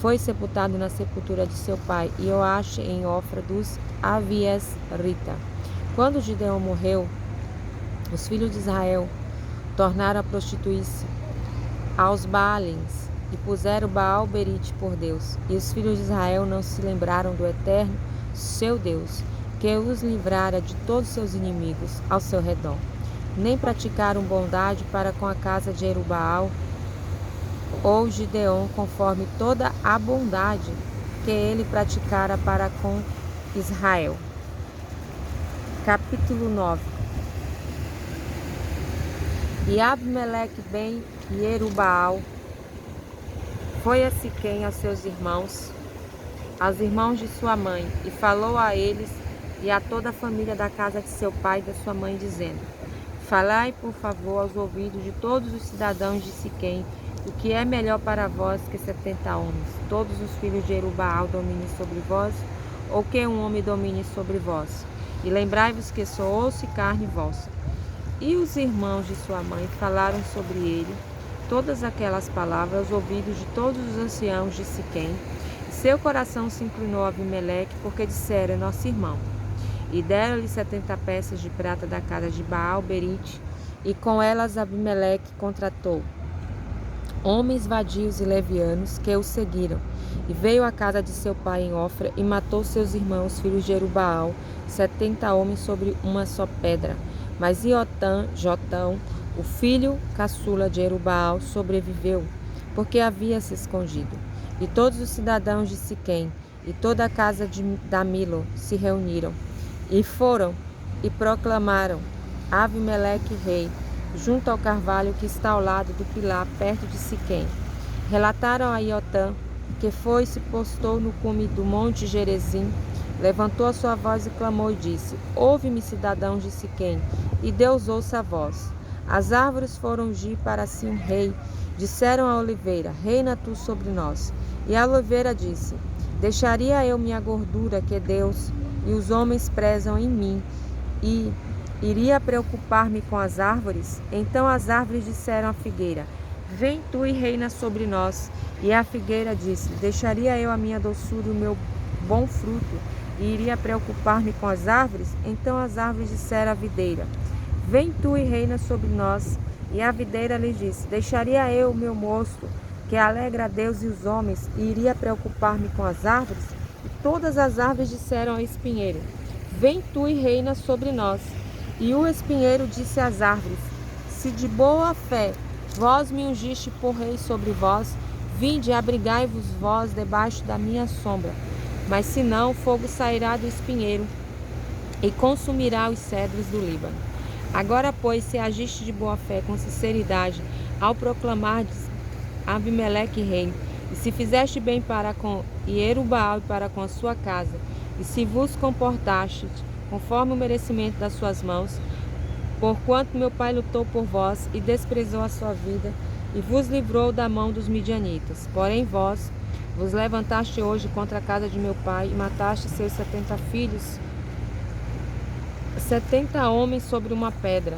foi sepultado na sepultura de seu pai, Ioaxe, em Ofra dos Aviesrita. Quando Gideão morreu, os filhos de Israel tornaram a prostituir-se aos Baalins, e puseram Baal-Berite por Deus. E os filhos de Israel não se lembraram do Eterno, seu Deus, que os livrara de todos seus inimigos ao seu redor. Nem praticaram bondade para com a casa de Jerubaal ou Gideão, conforme toda a bondade que ele praticara para com Israel. Capítulo 9. E Abimeleque ben Jerubaal foi a Siquém aos seus irmãos, aos irmãos de sua mãe, e falou a eles e a toda a família da casa de seu pai e da sua mãe, dizendo: Falai, por favor, aos ouvidos de todos os cidadãos de Siquém, o que é melhor para vós que 70 homens, todos os filhos de Jerubaal dominem sobre vós, ou que um homem domine sobre vós. E lembrai-vos que sou osso e carne vossa. E os irmãos de sua mãe falaram sobre ele todas aquelas palavras aos ouvidos de todos os anciãos de Siquém. E seu coração se inclinou a Abimeleque, porque disseram: é nosso irmão. E deram-lhe 70 peças de prata da casa de Baal-Berite, e com elas Abimeleque contratou homens vadios e levianos que o seguiram, e veio à casa de seu pai em Ofra, e matou seus irmãos, filhos de Jerubaal, 70 homens sobre uma só pedra. Mas Jotão, o filho caçula de Jerubaal, sobreviveu, porque havia se escondido. E todos os cidadãos de Siquém e toda a casa da Milo se reuniram, e foram e proclamaram Abimeleque rei, junto ao carvalho que está ao lado do pilar, perto de Siquém. Relataram a Iotã que foi e se postou no cume do monte Gerezim, levantou a sua voz e clamou e disse: Ouve-me, cidadãos de Siquém, e Deus ouça a voz. As árvores foram ungir para si um rei. Disseram à oliveira: Reina tu sobre nós. E a oliveira disse: Deixaria eu minha gordura que Deus e os homens prezam em mim, e iria preocupar-me com as árvores? Então as árvores disseram à figueira: Vem tu e reina sobre nós. E a figueira disse: Deixaria eu a minha doçura e o meu bom fruto, e iria preocupar-me com as árvores? Então as árvores disseram à videira: Vem tu e reina sobre nós. E a videira lhe disse: Deixaria eu o meu mosto, que alegra a Deus e os homens, e iria preocupar-me com as árvores? E todas as árvores disseram ao espinheiro: Vem tu e reina sobre nós. E o espinheiro disse às árvores: Se de boa fé vós me ungiste por rei sobre vós, vinde, abrigai-vos vós debaixo da minha sombra. Mas se não, fogo sairá do espinheiro e consumirá os cedros do Líbano. Agora, pois, se agiste de boa fé com sinceridade ao proclamardes Abimeleque rei, e se fizeste bem para com Ierubaal e para com a sua casa, e se vos comportastes conforme o merecimento das suas mãos, porquanto meu pai lutou por vós e desprezou a sua vida, e vos livrou da mão dos midianitas. Porém vós vos levantaste hoje contra a casa de meu pai, e mataste seus 70 filhos, 70 homens sobre uma pedra.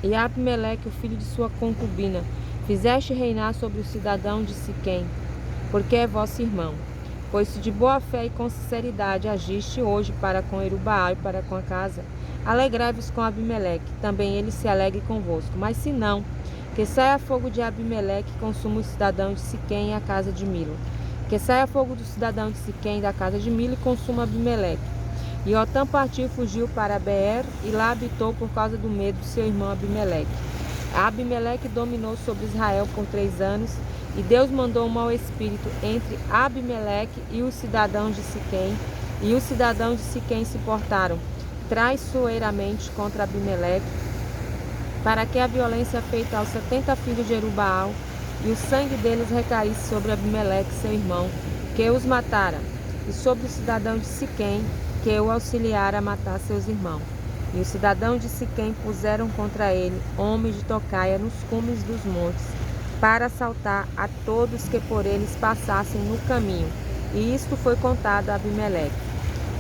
E Abimeleque, o filho de sua concubina, fizeste reinar sobre o cidadão de Siquém, porque é vosso irmão. Pois se de boa fé e com sinceridade agiste hoje para com Ierubaal e para com a casa, alegrai-vos com Abimeleque, também ele se alegre convosco. Mas se não, que saia fogo de Abimeleque e consuma o cidadão de Siquém e a casa de Milo. Que saia fogo do cidadão de Siquém e da casa de Milo e consuma Abimeleque. E Otã partiu e fugiu para Beer, e lá habitou por causa do medo de seu irmão Abimeleque. Abimeleque dominou sobre Israel por 3 anos, e Deus mandou um mau espírito entre Abimeleque e os cidadãos de Siquém, e os cidadãos de Siquém se portaram traiçoeiramente contra Abimeleque, para que a violência feita aos 70 filhos de Ierubaal e o sangue deles recaísse sobre Abimeleque, seu irmão, que os matara, e sobre o cidadão de Siquém, que o auxiliara a matar seus irmãos. E os cidadãos de Siquém puseram contra ele homens de tocaia nos cumes dos montes, para assaltar a todos que por eles passassem no caminho. E isto foi contado a Abimeleque.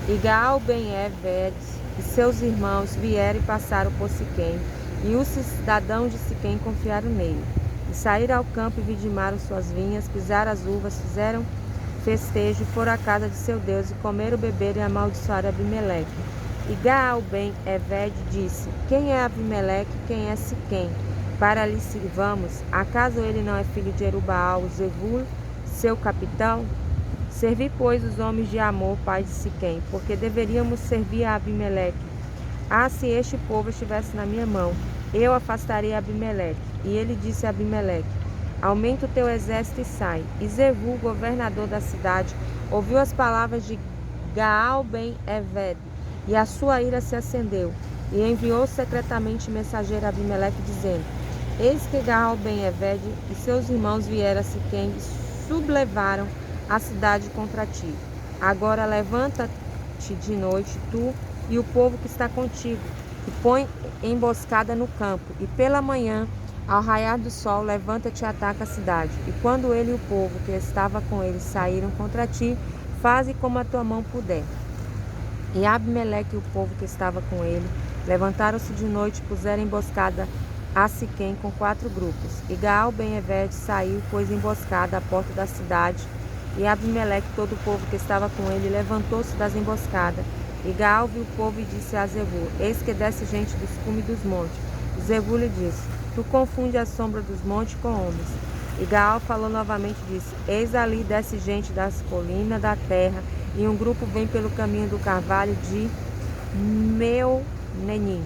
E Gaal Ben-Eved e seus irmãos vieram e passaram por Siquém, e os cidadãos de Siquém confiaram nele. E saíram ao campo e vidimaram suas vinhas, pisaram as uvas, fizeram festejo, foram à casa de seu Deus, e comeram, beberam e amaldiçoaram Abimeleque. E Gaal Ben-Eved disse: Quem é Abimeleque, quem é Siquém, para lhe sirvamos? Acaso ele não é filho de Ierubaal, Zebul, seu capitão? Servi, pois, os homens de Amor, pai de Siquém, porque deveríamos servir a Abimeleque. Ah, se este povo estivesse na minha mão, eu afastaria Abimeleque. E ele disse a Abimeleque: Aumenta o teu exército e sai. E Zebul, governador da cidade, ouviu as palavras de Gaal Ben-Eved, e a sua ira se acendeu, e enviou secretamente mensageiro a Abimeleque, dizendo: Eis que Gaal Ben-Eved e seus irmãos vieram a Siquém e sublevaram a cidade contra ti. Agora levanta-te de noite, tu e o povo que está contigo, e põe emboscada no campo, e pela manhã, ao raiar do sol, levanta-te e ataca a cidade. E quando ele e o povo que estava com ele saíram contra ti, faze como a tua mão puder. E Abimeleque e o povo que estava com ele levantaram-se de noite e puseram emboscada a Siquém com 4 grupos. E Gaal Ben-Eved saiu e pôs emboscada à porta da cidade. E Abimeleque e todo o povo que estava com ele levantou-se das emboscadas. E Gaal viu o povo e disse a Zebul: Eis que desce gente dos cumes dos montes. E Zebul lhe disse: Tu confunde a sombra dos montes com homens. E Gaal falou novamente e disse: Eis ali desce gente das colinas da terra, e um grupo vem pelo caminho do carvalho de Meunenim.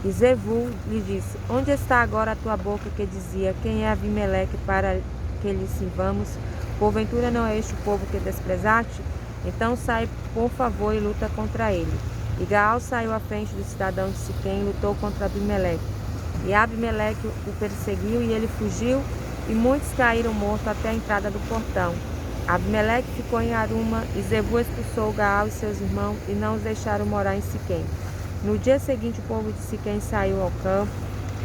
E Zebul lhe disse: Onde está agora a tua boca que dizia: Quem é Abimeleque para que lhe sirvamos? Porventura não é este o povo que desprezaste? Então sai, por favor, e luta contra ele. E Gaal saiu à frente do cidadão de Siquém e lutou contra Abimeleque. E Abimeleque o perseguiu, e ele fugiu, e muitos caíram mortos até a entrada do portão. Abimeleque ficou em Aruma, e Zebul expulsou Gaal e seus irmãos, e não os deixaram morar em Siquém. No dia seguinte, o povo de Siquém saiu ao campo,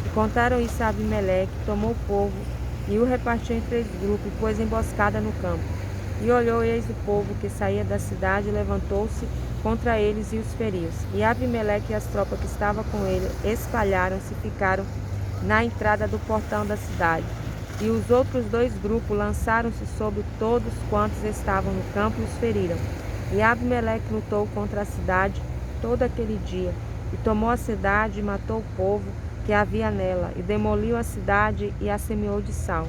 e contaram isso a Abimeleque, tomou o povo, e o repartiu em 3 grupos, e pôs emboscada no campo. E olhou, eis o povo que saía da cidade, levantou-se contra eles e os feriu. E Abimeleque e as tropas que estavam com ele espalharam-se e ficaram na entrada do portão da cidade. E os outros 2 grupos lançaram-se sobre todos quantos estavam no campo e os feriram. E Abimeleque lutou contra a cidade todo aquele dia, e tomou a cidade e matou o povo que havia nela, e demoliu a cidade e a semeou de sal.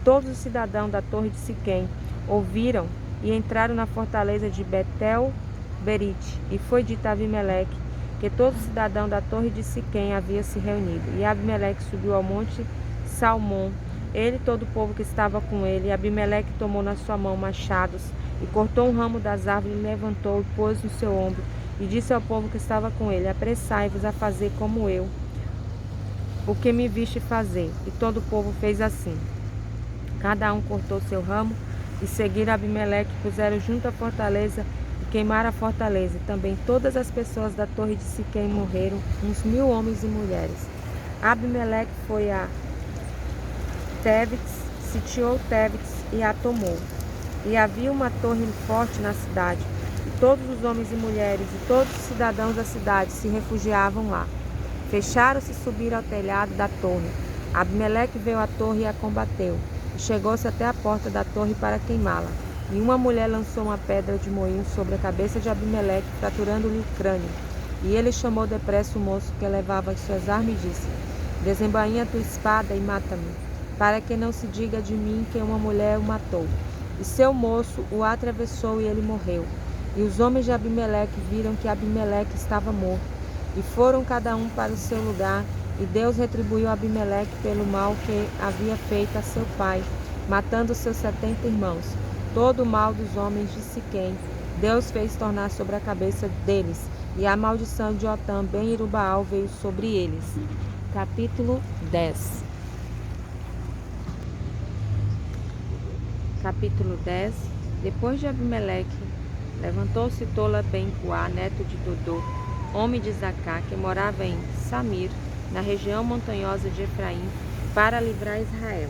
Todos os cidadãos da torre de Siquém ouviram e entraram na fortaleza de Betel-Berite. E foi dito a Abimeleque que todo cidadão da torre de Siquém havia se reunido. E Abimeleque subiu ao monte Salmão, ele e todo o povo que estava com ele. E Abimeleque tomou na sua mão machados, e cortou um ramo das árvores, e levantou e pôs no seu ombro, e disse ao povo que estava com ele: apressai-vos a fazer como eu, o que me viste fazer. E todo o povo fez assim. Cada um cortou seu ramo, e seguiram Abimeleque, puseram junto à fortaleza, e queimaram a fortaleza. E também todas as pessoas da torre de Siquém morreram, uns 1000 homens e mulheres. Abimeleque foi a Tebes, sitiou Tebes e a tomou. E havia uma torre forte na cidade, e todos os homens e mulheres e todos os cidadãos da cidade se refugiavam lá. Fecharam-se e subiram ao telhado da torre. Abimeleque veio à torre e a combateu, e chegou-se até a porta da torre para queimá-la. E uma mulher lançou uma pedra de moinho sobre a cabeça de Abimeleque, fraturando-lhe o crânio. E ele chamou depressa o moço que levava as suas armas e disse: desembainha tua espada e mata-me, para que não se diga de mim que uma mulher o matou. E seu moço o atravessou e ele morreu. E os homens de Abimeleque viram que Abimeleque estava morto, e foram cada um para o seu lugar. E Deus retribuiu a Abimeleque pelo mal que havia feito a seu pai, matando seus 70 irmãos. Todo o mal dos homens de Siquém Deus fez tornar sobre a cabeça deles, e a maldição de Otã ben Irubaal veio sobre eles. Capítulo 10. Capítulo 10. Depois de Abimeleque, levantou-se Tola ben Puá, neto de Dodô, homem de Zacá, que morava em Samir, na região montanhosa de Efraim, para livrar Israel.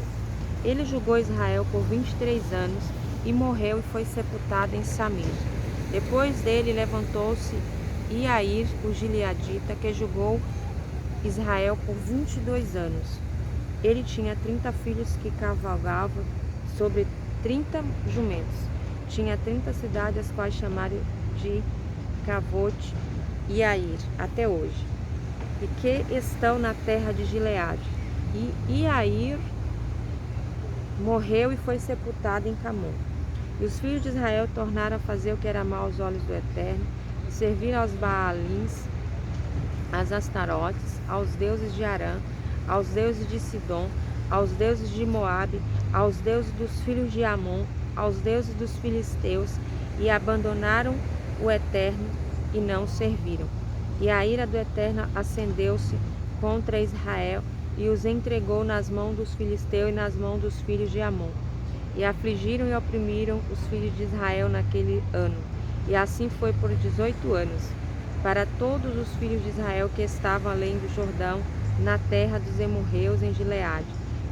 Ele julgou Israel por 23 anos e morreu e foi sepultado em Samir. Depois dele levantou-se Iair, o gileadita, que julgou Israel por 22 anos. Ele tinha 30 filhos que cavalgavam sobre 30 jumentos. Tinha 30 cidades, as quais chamaram de Cavote e Iair, até hoje, e que estão na terra de Gileade. E Iair morreu e foi sepultado em Camon. E os filhos de Israel tornaram a fazer o que era mal aos olhos do Eterno, e serviram aos Baalins, às Astarotes, aos deuses de Arã, aos deuses de Sidom, aos deuses de Moabe, aos deuses dos filhos de Amon, aos deuses dos filisteus, e abandonaram o Eterno e não o serviram. E a ira do Eterno acendeu-se contra Israel, e os entregou nas mãos dos filisteus e nas mãos dos filhos de Amon. E afligiram e oprimiram os filhos de Israel naquele ano. E assim foi por 18 anos, para todos os filhos de Israel que estavam além do Jordão, na terra dos Emorreus, em Gileade.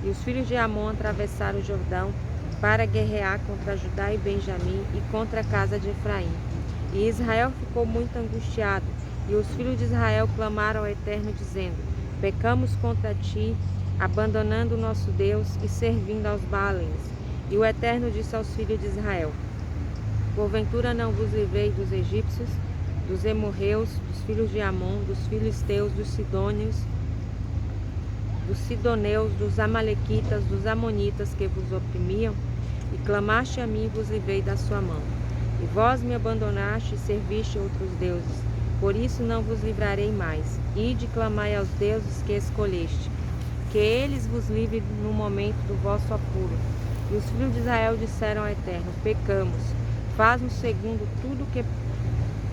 E os filhos de Amon atravessaram o Jordão para guerrear contra Judá e Benjamim e contra a casa de Efraim. E Israel ficou muito angustiado, e os filhos de Israel clamaram ao Eterno, dizendo: pecamos contra ti, abandonando o nosso Deus e servindo aos Baalins. E o Eterno disse aos filhos de Israel: porventura não vos livrei dos egípcios, dos emorreus, dos filhos de Amon, dos filisteus, dos sidoneus, dos amalequitas, dos amonitas que vos oprimiam? E clamaste a mim e vos livrei da sua mão. E vós me abandonaste e serviste outros deuses. Por isso não vos livrarei mais. Ide e clamai aos deuses que escolheste, que eles vos livrem no momento do vosso apuro. E os filhos de Israel disseram ao Eterno: pecamos, faz-nos segundo tudo que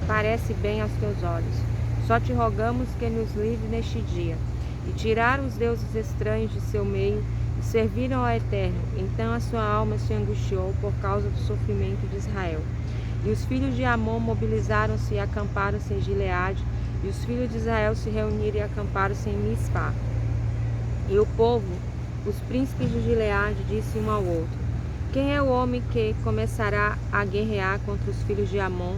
parece bem aos teus olhos. Só te rogamos que nos livre neste dia. E tiraram os deuses estranhos de seu meio, e serviram ao Eterno. Então a sua alma se angustiou por causa do sofrimento de Israel. E os filhos de Amon mobilizaram-se e acamparam-se em Gileade, e os filhos de Israel se reuniram e acamparam-se em Mispá. E o povo, os príncipes de Gileade, disse um ao outro: quem é o homem que começará a guerrear contra os filhos de Amon?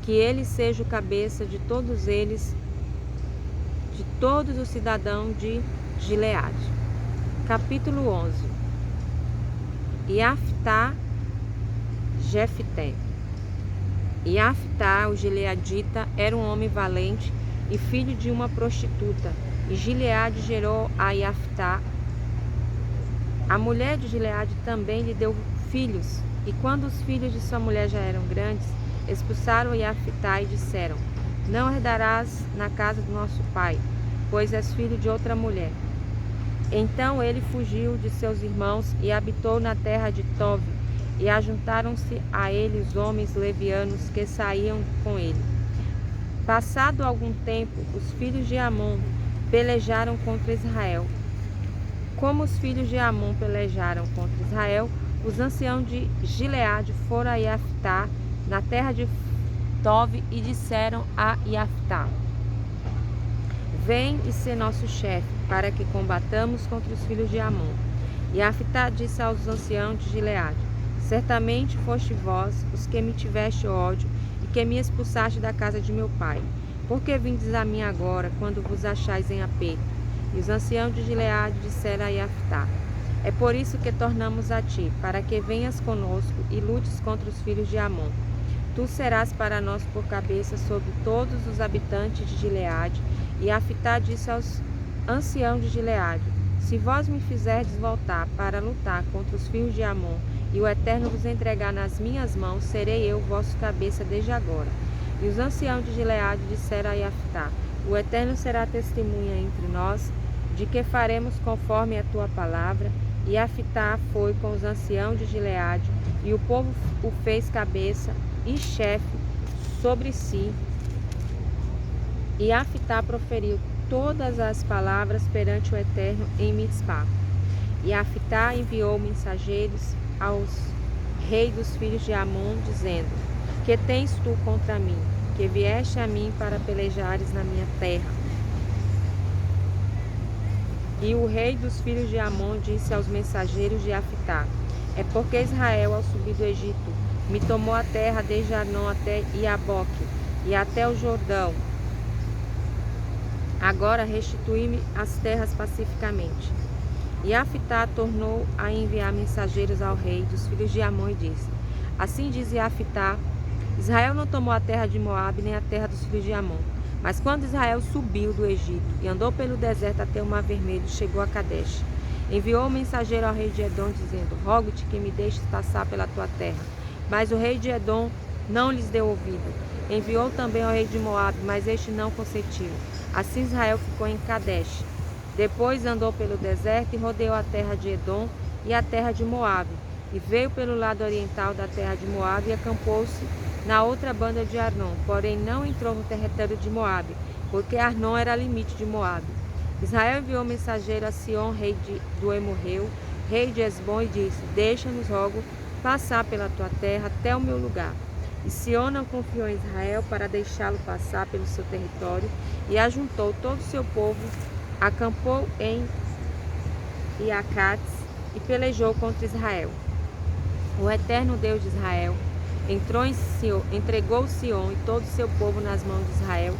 Que ele seja o cabeça de todos eles, de todos os cidadãos de Gileade. Capítulo 11. Iaftá, Jefté. Iaftá, o gileadita, era um homem valente e filho de uma prostituta, e Gileade gerou a Iaftá. A mulher de Gileade também lhe deu filhos, e quando os filhos de sua mulher já eram grandes, expulsaram Iaftá e disseram: não herdarás na casa do nosso pai, pois és filho de outra mulher. Então ele fugiu de seus irmãos e habitou na terra de Tove, e ajuntaram-se a ele os homens levianos que saíam com ele. Passado algum tempo, os filhos de Amon pelejaram contra Israel. Como os filhos de Amon pelejaram contra Israel, os anciãos de Gileade foram a Iaftá, na terra de Tove, e disseram a Iaftá: vem e sê nosso chefe, para que combatamos contra os filhos de Amon. Iaftá disse aos anciãos de Gileade: certamente foste vós os que me tiveste ódio e que me expulsaste da casa de meu pai. Por que vindes a mim agora, quando vos achais em aperto? E os anciãos de Gileade disseram a Iaftá: é por isso que tornamos a ti, para que venhas conosco e lutes contra os filhos de Amon. Tu serás para nós por cabeça sobre todos os habitantes de Gileade. E Iaftá disse aos anciãos de Gileade: se vós me fizerdes voltar para lutar contra os filhos de Amon, e o Eterno vos entregar nas minhas mãos, serei eu vosso cabeça desde agora. E os anciãos de Gileade disseram a Iaftá: o Eterno será testemunha entre nós, de que faremos conforme a tua palavra. E Iaftá foi com os anciãos de Gileade, e o povo o fez cabeça e chefe sobre si. E Iaftá proferiu todas as palavras perante o Eterno em Mitzpá. E Iaftá enviou mensageiros aos reis dos filhos de Amon, dizendo: que tens tu contra mim, que vieste a mim para pelejares na minha terra? E o rei dos filhos de Amon disse aos mensageiros de Iaftá: é porque Israel, ao subir do Egito, me tomou a terra desde Arnon até Iaboque e até o Jordão. Agora restituí-me as terras pacificamente. E Iaftá tornou a enviar mensageiros ao rei dos filhos de Amon e disse: assim diz Iaftá: Israel não tomou a terra de Moabe nem a terra dos filhos de Amon. Mas quando Israel subiu do Egito e andou pelo deserto até o Mar Vermelho, chegou a Cadesh. Enviou um mensageiro ao rei de Edom, dizendo: rogo-te que me deixes passar pela tua terra. Mas o rei de Edom não lhes deu ouvido. Enviou também ao rei de Moabe, mas este não consentiu. Assim Israel ficou em Cadesh. Depois andou pelo deserto e rodeou a terra de Edom e a terra de Moabe, e veio pelo lado oriental da terra de Moabe e acampou-se na outra banda de Arnon, porém não entrou no território de Moabe, porque Arnon era limite de Moabe. Israel enviou mensageiro a Sion, rei do Emorreu, rei de Esbom, e disse: deixa-nos, rogo, passar pela tua terra até o meu lugar. E Sion não confiou em Israel para deixá-lo passar pelo seu território, e ajuntou todo o seu povo, acampou em Iacates e pelejou contra Israel. O Eterno Deus de Israel entregou Sion e todo o seu povo nas mãos de Israel,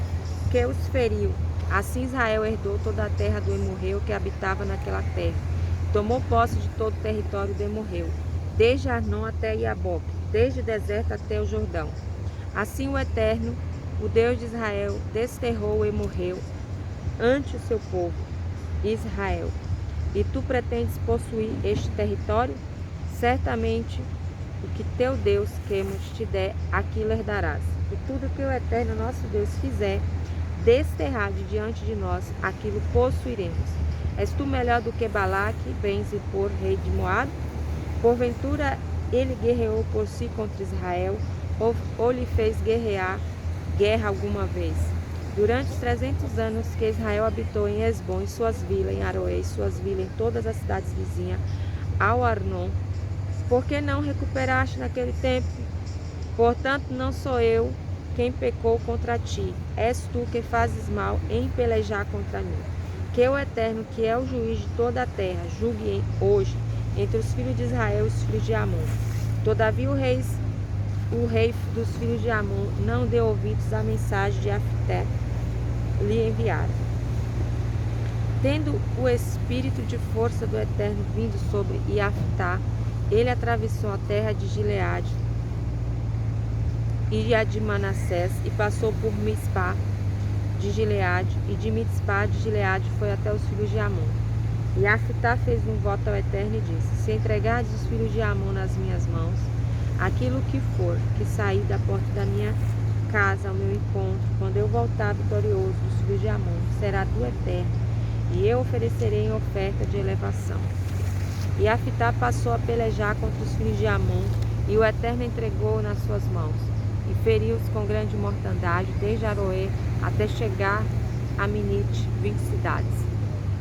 que os feriu. Assim Israel herdou toda a terra do Emorreu que habitava naquela terra. Tomou posse de todo o território do Emorreu, desde Arnon até Iaboque, desde o deserto até o Jordão. Assim o Eterno, o Deus de Israel, desterrou o Emorreu ante o seu povo, Israel. E tu pretendes possuir este território? Certamente o que teu Deus, Quemos, te der, aquilo herdarás. E tudo que o Eterno nosso Deus fizer, desterrar de diante de nós, aquilo possuiremos. És tu melhor do que Balaque, ben Zippor, rei de Moabe? Porventura ele guerreou por si contra Israel, ou lhe fez guerra alguma vez? Durante os 300 anos que Israel habitou em Hesbom e suas vilas, em Aroé e suas vilas, em todas as cidades vizinhas, ao Arnon, por que não recuperaste naquele tempo? Portanto, não sou eu quem pecou contra ti, és tu que fazes mal em pelejar contra mim. Que o Eterno, que é o juiz de toda a terra, julgue hoje entre os filhos de Israel e os filhos de Amon. Todavia o rei dos filhos de Amon não deu ouvidos à mensagem de Afité lhe enviaram. Tendo o espírito de força do Eterno vindo sobre Iafitá, ele atravessou a terra de Gileade e a de Manassés e passou por Mispá de Gileade, e de Mispá de Gileade foi até os filhos de Amon. E Iafitá fez um voto ao Eterno e disse: se entregardes os filhos de Amon nas minhas mãos, aquilo que for que sair da porta da minha casa ao meu encontro, quando eu voltar vitorioso dos filhos de Amon, será do Eterno, e eu oferecerei em oferta de elevação. E Iafitá passou a pelejar contra os filhos de Amon, e o Eterno entregou nas suas mãos, e feriu-os com grande mortandade, desde Aroé até chegar a Minite, 20 cidades,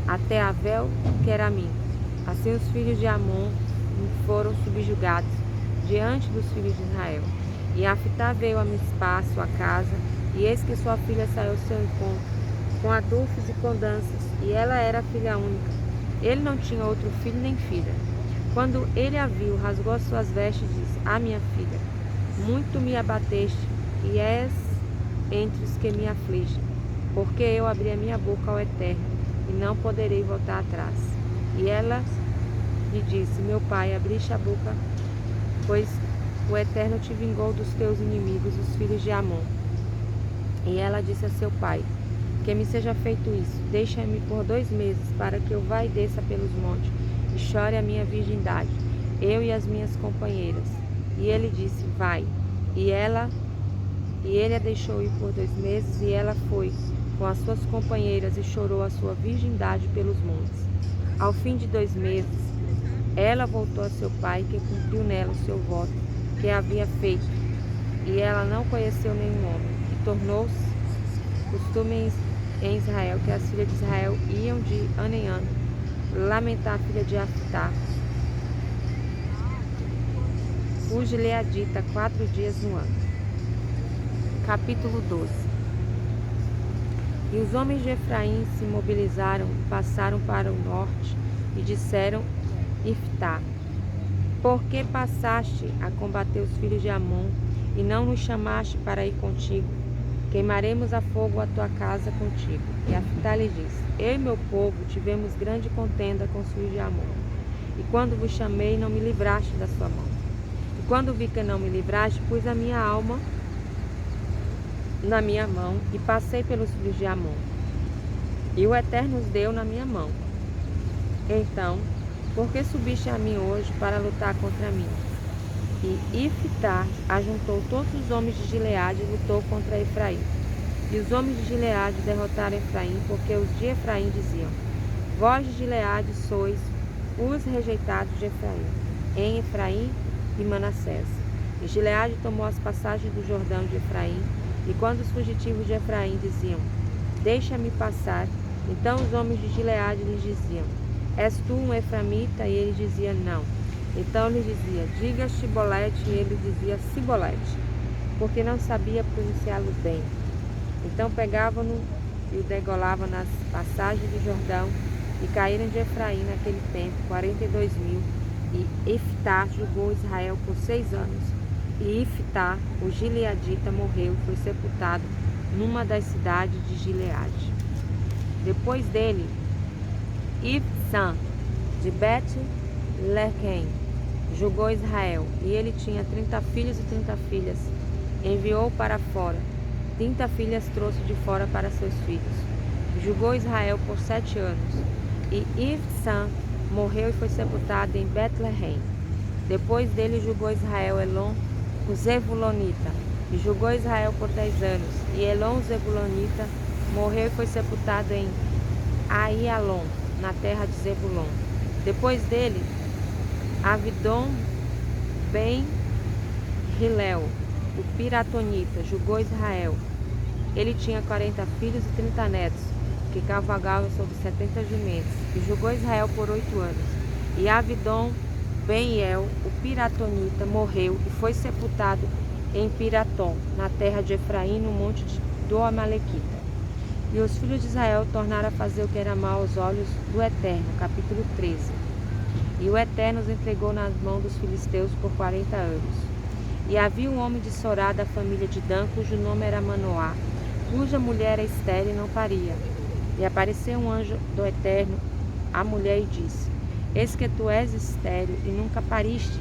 até Avel Queramim. Assim os filhos de Amon foram subjugados diante dos filhos de Israel. E Iafitá veio a Mispá, sua casa, e eis que sua filha saiu ao seu encontro, com adufes e com danças, e ela era filha única. Ele não tinha outro filho nem filha. Quando ele a viu, rasgou as suas vestes e disse: ah, minha filha, muito me abateste, e és entre os que me afligem, porque eu abri a minha boca ao Eterno, e não poderei voltar atrás. E ela lhe disse: meu pai, abriste a boca, pois o Eterno te vingou dos teus inimigos, os filhos de Amon. E ela disse a seu pai: que me seja feito isso, deixa-me por 2 meses, para que eu vá e desça pelos montes, e chore a minha virgindade, eu e as minhas companheiras. E ele disse: vai. E ele a deixou ir por 2 meses, e ela foi com as suas companheiras e chorou a sua virgindade pelos montes. Ao fim de 2 meses, ela voltou a seu pai, que cumpriu nela o seu voto, que havia feito, e ela não conheceu nenhum homem. E tornou-se costume em Israel que as filhas de Israel iam de ano em ano lamentar a filha de Iafitá, o gileadita, 4 dias no ano. Capítulo 12. E os homens de Efraim se mobilizaram e passaram para o norte e disseram: Iftá, por que passaste a combater os filhos de Amon e não nos chamaste para ir contigo? Queimaremos a fogo a tua casa contigo. E Iafitá lhe disse: eu e meu povo tivemos grande contenda com os filhos de Amon, e quando vos chamei, não me livraste da sua mão. E quando vi que não me livraste, pus a minha alma na minha mão e passei pelos filhos de Amon. E o Eterno os deu na minha mão. Então, por que subiste a mim hoje para lutar contra mim? E Iftá ajuntou todos os homens de Gileade e lutou contra Efraim. E os homens de Gileade derrotaram Efraim, porque os de Efraim diziam: vós de Gileade sois os rejeitados de Efraim, em Efraim e Manassés. E Gileade tomou as passagens do Jordão de Efraim, e quando os fugitivos de Efraim diziam: deixa-me passar, então os homens de Gileade lhes diziam: és tu um eframita? E ele dizia: não. Então lhe dizia: diga Shibolete, e ele dizia Sibolete, porque não sabia pronunciá-lo bem. Então pegavam-no e o degolavam nas passagens do Jordão, e caíram de Efraim naquele tempo 42.000, e Iftá julgou Israel por 6 anos. E Iftá, o gileadita, morreu e foi sepultado numa das cidades de Gileade. Depois dele, Ibsã, de Bet-Lehem, julgou Israel, e ele tinha 30 filhos e 30 filhas. Enviou para fora, 30 filhas trouxe de fora para seus filhos. Julgou Israel por 7 anos. E Ibsã morreu e foi sepultado em Bet-Lehem. Depois dele julgou Israel Elon, o Zebulonita, e julgou Israel por 10 anos. E Elon, o Zebulonita, morreu e foi sepultado em Aialon, na terra de Zebulon. Depois dele, Avidom ben Hilel, o Piratonita, julgou Israel. Ele tinha 40 filhos e 30 netos, que cavalgavam sobre 70 jumentos, e julgou Israel por 8 anos. E Avidom Ben-El, o piratonita, morreu e foi sepultado em Piratom, na terra de Efraim, no monte do Amalequita. E os filhos de Israel tornaram a fazer o que era mal aos olhos do Eterno. Capítulo 13. E o Eterno os entregou nas mãos dos filisteus por 40 anos. E havia um homem de Sorá, da família de Dan, cujo nome era Manoá, cuja mulher era estéril e não paria. E apareceu um anjo do Eterno à mulher e disse: Eis que tu és estéril e nunca pariste,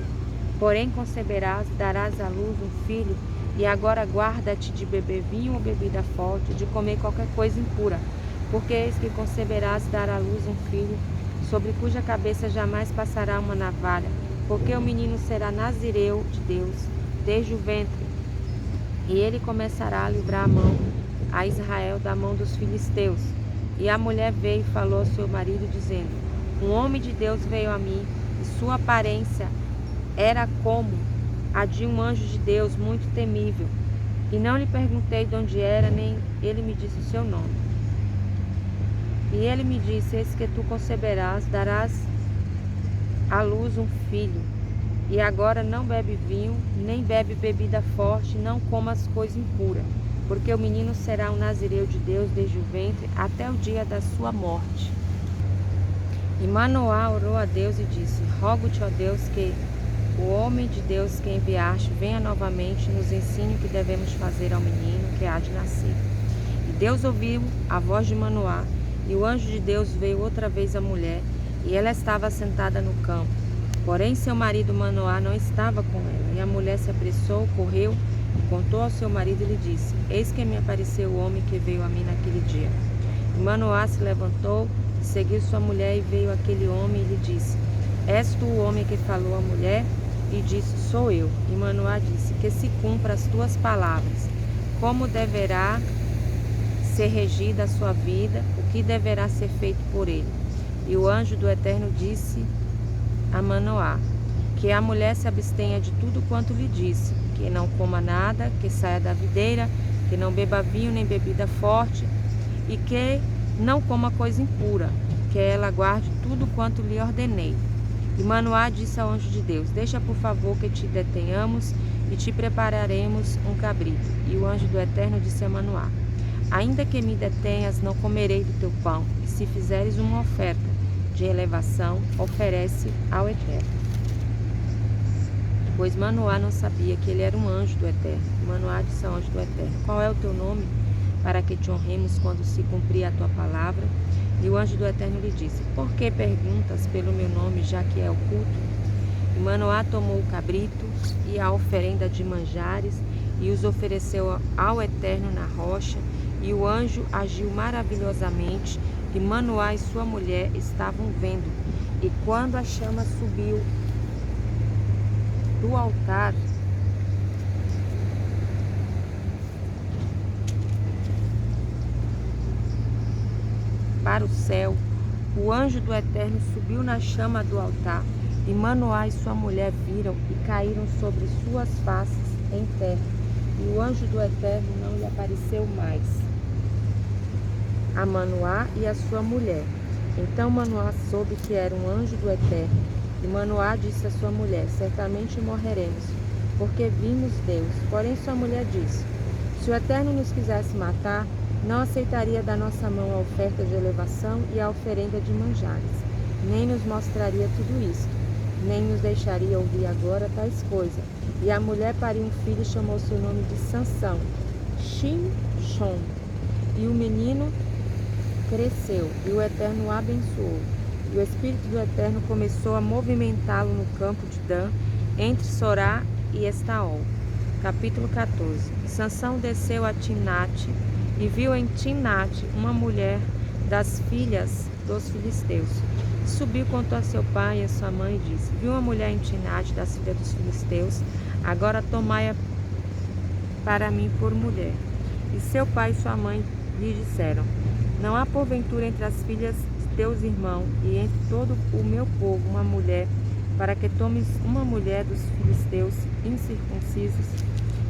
porém conceberás, darás à luz um filho, e agora guarda-te de beber vinho ou bebida forte, de comer qualquer coisa impura, porque eis que conceberás, dará à luz um filho, sobre cuja cabeça jamais passará uma navalha, porque o menino será nazireu de Deus desde o ventre, e ele começará a livrar a mão a Israel da mão dos filisteus. E a mulher veio e falou ao seu marido, dizendo: Um homem de Deus veio a mim, e sua aparência era como a de um anjo de Deus, muito temível. E não lhe perguntei de onde era, nem ele me disse o seu nome. E ele me disse: Eis que tu conceberás, darás à luz um filho. E agora não bebe vinho, nem bebe bebida forte, não comas coisa impura, porque o menino será um nazireu de Deus desde o ventre até o dia da sua morte. E Manoá orou a Deus e disse: Rogo-te, ó Deus, que o homem de Deus que enviaste venha novamente e nos ensine o que devemos fazer ao menino que há de nascer. E Deus ouviu a voz de Manoá, e o anjo de Deus veio outra vez à mulher, e ela estava sentada no campo. Porém, seu marido Manoá não estava com ela. E a mulher se apressou, correu e contou ao seu marido e lhe disse: Eis que me apareceu o homem que veio a mim naquele dia. E Manoá se levantou, seguiu sua mulher e veio aquele homem e lhe disse: És tu o homem que falou à mulher? E disse: Sou eu. E Manoá disse: Que se cumpra as tuas palavras. Como deverá ser regida a sua vida? O que deverá ser feito por ele? E o anjo do Eterno disse a Manoá: Que a mulher se abstenha de tudo quanto lhe disse, que não coma nada, que saia da videira, que não beba vinho nem bebida forte, e que não coma coisa impura, que ela guarde tudo quanto lhe ordenei. E Manoá disse ao anjo de Deus: Deixa por favor que te detenhamos e te prepararemos um cabrito. E o anjo do Eterno disse a Manoá: Ainda que me detenhas, não comerei do teu pão, e se fizeres uma oferta de elevação, oferece ao Eterno. Pois Manoá não sabia que ele era um anjo do Eterno. E Manoá disse ao anjo do Eterno: Qual é o teu nome, para que te honremos quando se cumprir a tua palavra? E o anjo do Eterno lhe disse: Por que perguntas pelo meu nome, já que é oculto? E Manoá tomou o cabrito e a oferenda de manjares e os ofereceu ao Eterno na rocha. E o anjo agiu maravilhosamente, e Manoá e sua mulher estavam vendo. E quando a chama subiu do altar, para o céu, o anjo do Eterno subiu na chama do altar, e Manoá e sua mulher viram e caíram sobre suas faces em terra. E o anjo do Eterno não lhe apareceu mais a Manoá e a sua mulher. Então Manoá soube que era um anjo do Eterno. E Manoá disse à sua mulher: Certamente morreremos, porque vimos Deus. Porém sua mulher disse: Se o Eterno nos quisesse matar, não aceitaria da nossa mão a oferta de elevação e a oferenda de manjares, nem nos mostraria tudo isto, nem nos deixaria ouvir agora tais coisas. E a mulher pariu um filho e chamou seu nome de Sansão, Shimshon. E o menino cresceu, e o Eterno o abençoou. E o Espírito do Eterno começou a movimentá-lo no campo de Dan, entre Sorá e Estaol. Capítulo 14. Sansão desceu a Timnate, e viu em Timnate uma mulher das filhas dos filisteus. Subiu, contou a seu pai e a sua mãe e disse: Viu uma mulher em Timnate das filhas dos filisteus, agora tomai-a para mim por mulher. E seu pai e sua mãe lhe disseram: Não há porventura entre as filhas de teus irmãos e entre todo o meu povo uma mulher, para que tomes uma mulher dos filisteus incircuncisos?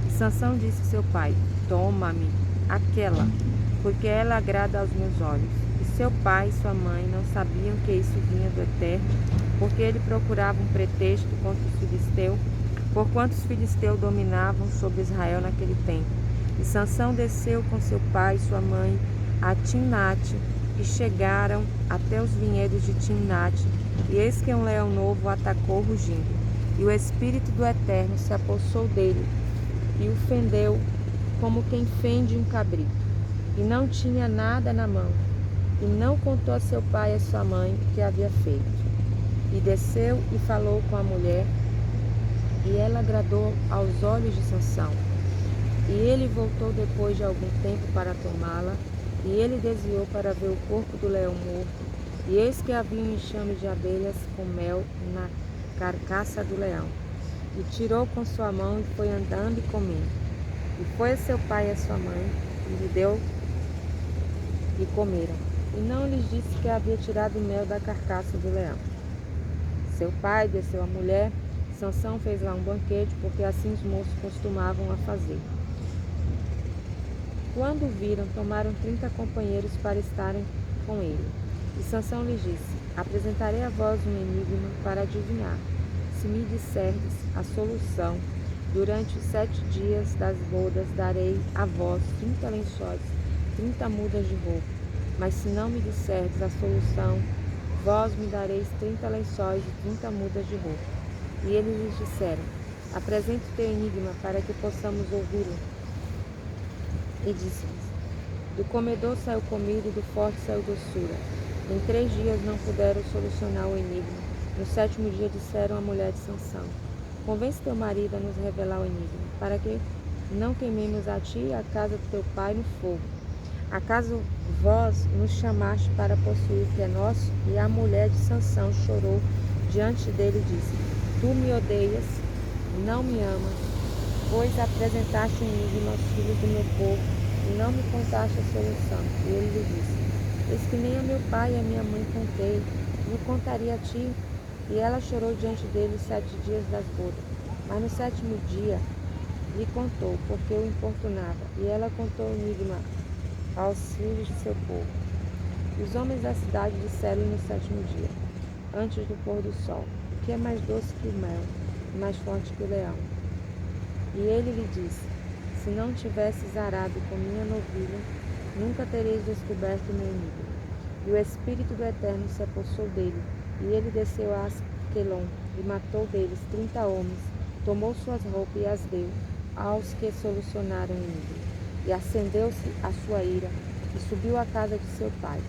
E Sansão disse a seu pai: Toma-me aquela, porque ela agrada aos meus olhos. E seu pai e sua mãe não sabiam que isso vinha do Eterno, porque ele procurava um pretexto contra os filisteus, porquanto os filisteus dominavam sobre Israel naquele tempo. E Sansão desceu com seu pai e sua mãe a Timnate, e chegaram até os vinhedos de Timnate, e eis que um leão novo o atacou rugindo. E o Espírito do Eterno se apossou dele, e o fendeu como quem fende um cabrito. E não tinha nada na mão, e não contou a seu pai e a sua mãe o que havia feito. E desceu e falou com a mulher, e ela agradou aos olhos de Sansão. E ele voltou depois de algum tempo para tomá-la, e ele desviou para ver o corpo do leão morto, e eis que havia um enxame de abelhas com mel na carcaça do leão. E tirou com sua mão e foi andando e comendo. E foi a seu pai e a sua mãe, e lhe deu, e comeram. E não lhes disse que havia tirado o mel da carcaça do leão. Seu pai desceu a mulher, Sansão fez lá um banquete, porque assim os moços costumavam a fazer. Quando o viram, tomaram 30 companheiros para estarem com ele. E Sansão lhes disse: apresentarei a vós um enigma para adivinhar. Se me disserdes a solução, durante os 7 dias das bodas darei a vós 30 lençóis, 30 mudas de roupa. Mas se não me disserdes a solução, vós me dareis 30 lençóis e 30 mudas de roupa. E eles lhes disseram: apresente o teu enigma para que possamos ouvi-lo. E disse-lhes: do comedor saiu comida e do forte saiu doçura. Em 3 dias não puderam solucionar o enigma. No 7º dia disseram à mulher de Sansão: convence teu marido a nos revelar o enigma, para que não queimemos a ti e a casa do teu pai no fogo. Acaso vós nos chamaste para possuir o que é nosso? E a mulher de Sansão chorou diante dele e disse: tu me odeias, não me amas, pois apresentaste um enigma aos filhos do meu povo e não me contaste a solução. E ele lhe disse: eis que nem a meu pai e a minha mãe contei, me contaria a ti. E ela chorou diante dele 7 dias das bodas. Mas no 7º dia lhe contou, porque o importunava. E ela contou o enigma aos filhos de seu povo. E os homens da cidade disseram no 7º dia, antes do pôr do sol: o que é mais doce que o mel, e mais forte que o leão? E ele lhe disse: se não tivesses arado com minha novilha, nunca tereis descoberto o meu enigma. E o Espírito do Eterno se apossou dele, e ele desceu a Asquelon, e matou deles 30 homens, tomou suas roupas e as deu aos que solucionaram o enigma. E acendeu-se a sua ira, e subiu à casa de seu pai.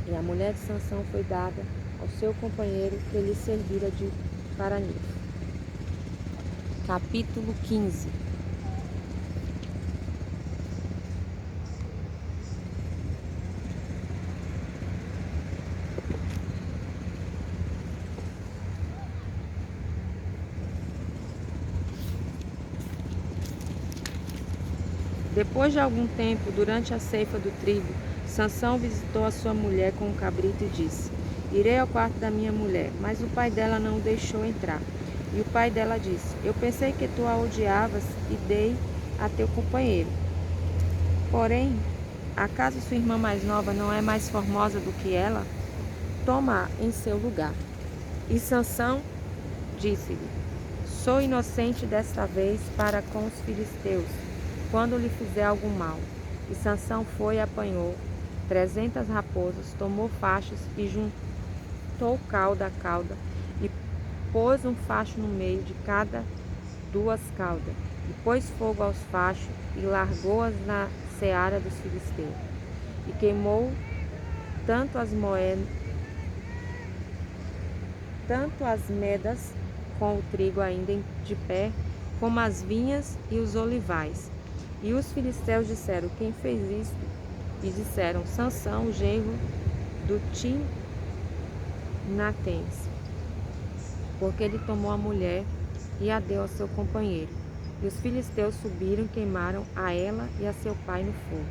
E a mulher de Sansão foi dada ao seu companheiro, que lhe servira de paranifo. Capítulo 15. Depois de algum tempo, durante a ceifa do trigo, Sansão visitou a sua mulher com um cabrito e disse: irei ao quarto da minha mulher. Mas o pai dela não o deixou entrar. E o pai dela disse: eu pensei que tu a odiavas e dei a teu companheiro. Porém, acaso sua irmã mais nova não é mais formosa do que ela? Toma-a em seu lugar. E Sansão disse-lhe: sou inocente desta vez para com os filisteus, quando lhe fizer algum mal. E Sansão foi e apanhou 300 raposas, tomou fachos e juntou cauda a cauda, e pôs um facho no meio de cada 2 caudas, e pôs fogo aos fachos, e largou-as na seara dos filisteus. E queimou tanto as medas com o trigo ainda de pé, como as vinhas e os olivais. E os filisteus disseram: quem fez isto? E disseram: Sansão, o genro do Timnatense, porque ele tomou a mulher e a deu ao seu companheiro. E os filisteus subiram e queimaram a ela e a seu pai no fogo.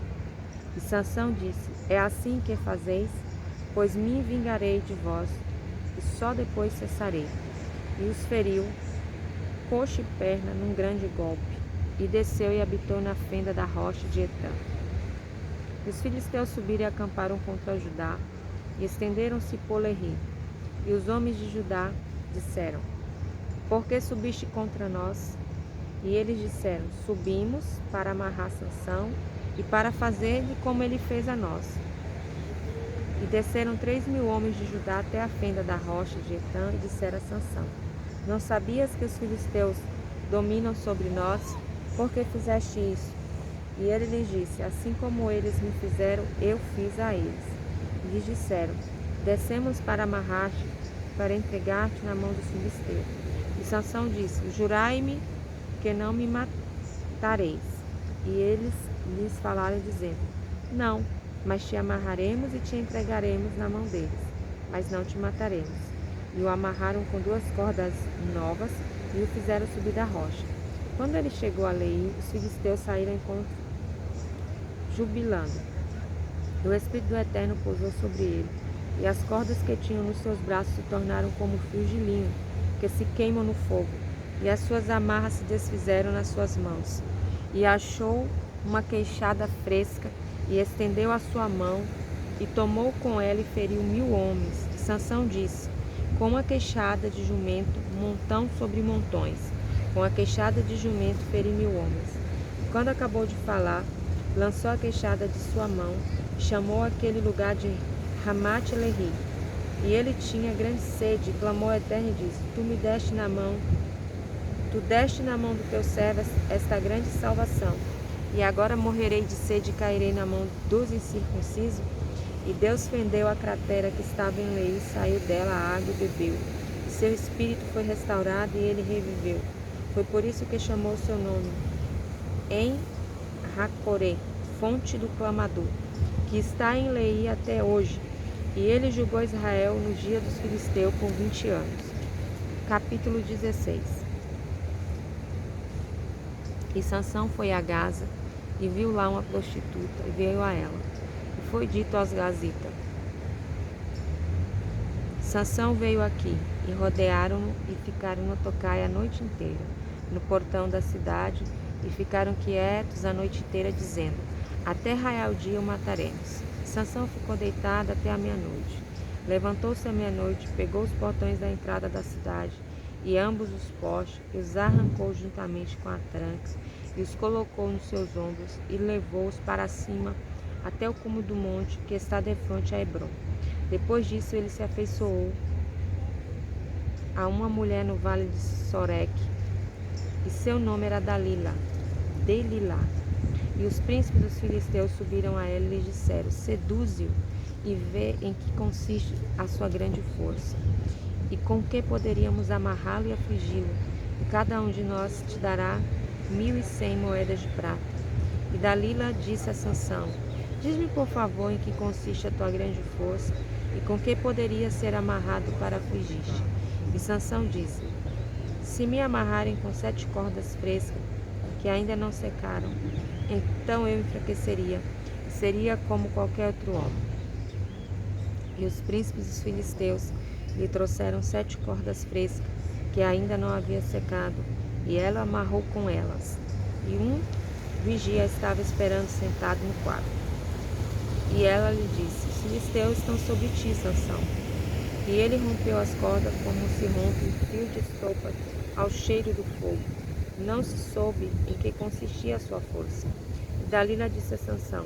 E Sansão disse: é assim que fazeis? Pois me vingarei de vós, e só depois cessarei. E os feriu, coxa e perna, num grande golpe. e desceu e habitou na fenda da rocha de Etã. E os filisteus subiram e acamparam contra Judá, e estenderam-se por Lerri. E os homens de Judá disseram: Por que subiste contra nós? E eles disseram: Subimos para amarrar Sansão e para fazer-lhe como ele fez a nós. E desceram 3.000 homens de Judá até a fenda da rocha de Etã e disseram a Sansão: Não sabias que os filisteus dominam sobre nós? Por que fizeste isso? E ele lhes disse: Assim como eles me fizeram, eu fiz a eles. E lhes disseram: Descemos para amarrar-te, para entregar-te na mão dos filisteus. E Sansão disse: Jurai-me que não me matareis. E eles lhes falaram, dizendo: Não, mas te amarraremos e te entregaremos na mão deles, mas não te mataremos. E o amarraram com 2 cordas novas e o fizeram subir da rocha. Quando ele chegou a Leí, os filisteus saíram ao encontro, jubilando. E o Espírito do Eterno pousou sobre ele, e as cordas que tinham nos seus braços se tornaram como fios de linho, que se queimam no fogo, e as suas amarras se desfizeram nas suas mãos. E achou uma queixada fresca, e estendeu a sua mão, e tomou com ela e feriu 1.000 homens. E Sansão disse: Com uma queixada de jumento, montão sobre montões. Com a queixada de jumento, feri 1.000 homens. E quando acabou de falar, lançou a queixada de sua mão, e chamou aquele lugar de Ramate-Lehi. E ele tinha grande sede, e clamou ao Eterno e disse: Tu deste na mão do teu servo esta grande salvação. E agora morrerei de sede e cairei na mão dos incircuncisos? E Deus fendeu a cratera que estava em Leí, saiu dela a água e bebeu. E seu espírito foi restaurado e ele reviveu. Foi por isso que chamou seu nome em Racoré, fonte do clamador, que está em Leí até hoje. E ele julgou Israel no dia dos filisteus por 20 anos. Capítulo 16. E Sansão foi a Gaza, e viu lá uma prostituta, e veio a ela. E foi dito aos gazitas: Sansão veio aqui, e rodearam-no, e ficaram no tocaia a noite inteira, no portão da cidade, e ficaram quietos a noite inteira, dizendo: Até raiar o dia o mataremos. Sansão ficou deitado até a meia-noite. Levantou-se à meia-noite, pegou os portões da entrada da cidade, e ambos os postes, e os arrancou juntamente com a tranca, e os colocou nos seus ombros, e levou-os para cima até o cume do monte que está defronte a Hebrom. Depois disso ele se afeiçoou a uma mulher no vale de Soreque, e seu nome era Delilá. E os príncipes dos filisteus subiram a ela e lhe disseram: Seduze-o e vê em que consiste a sua grande força, e com que poderíamos amarrá-lo e afligi-lo, e cada um de nós te dará 1.100 moedas de prata. E Dalila disse a Sansão: Diz-me, por favor, em que consiste a tua grande força, e com que poderia ser amarrado para afligir-te. E Sansão disse: Se me amarrarem com 7 cordas frescas, que ainda não secaram, então eu enfraqueceria, e seria como qualquer outro homem. E os príncipes dos filisteus lhe trouxeram 7 cordas frescas, que ainda não havia secado, e ela amarrou com elas. E um vigia estava esperando sentado no quarto. E ela lhe disse: Os filisteus estão sobre ti, Sansão. E ele rompeu as cordas como se rompe um fio de sopa ao cheiro do fogo. Não se soube em que consistia a sua força. E Dalila disse a Sansão: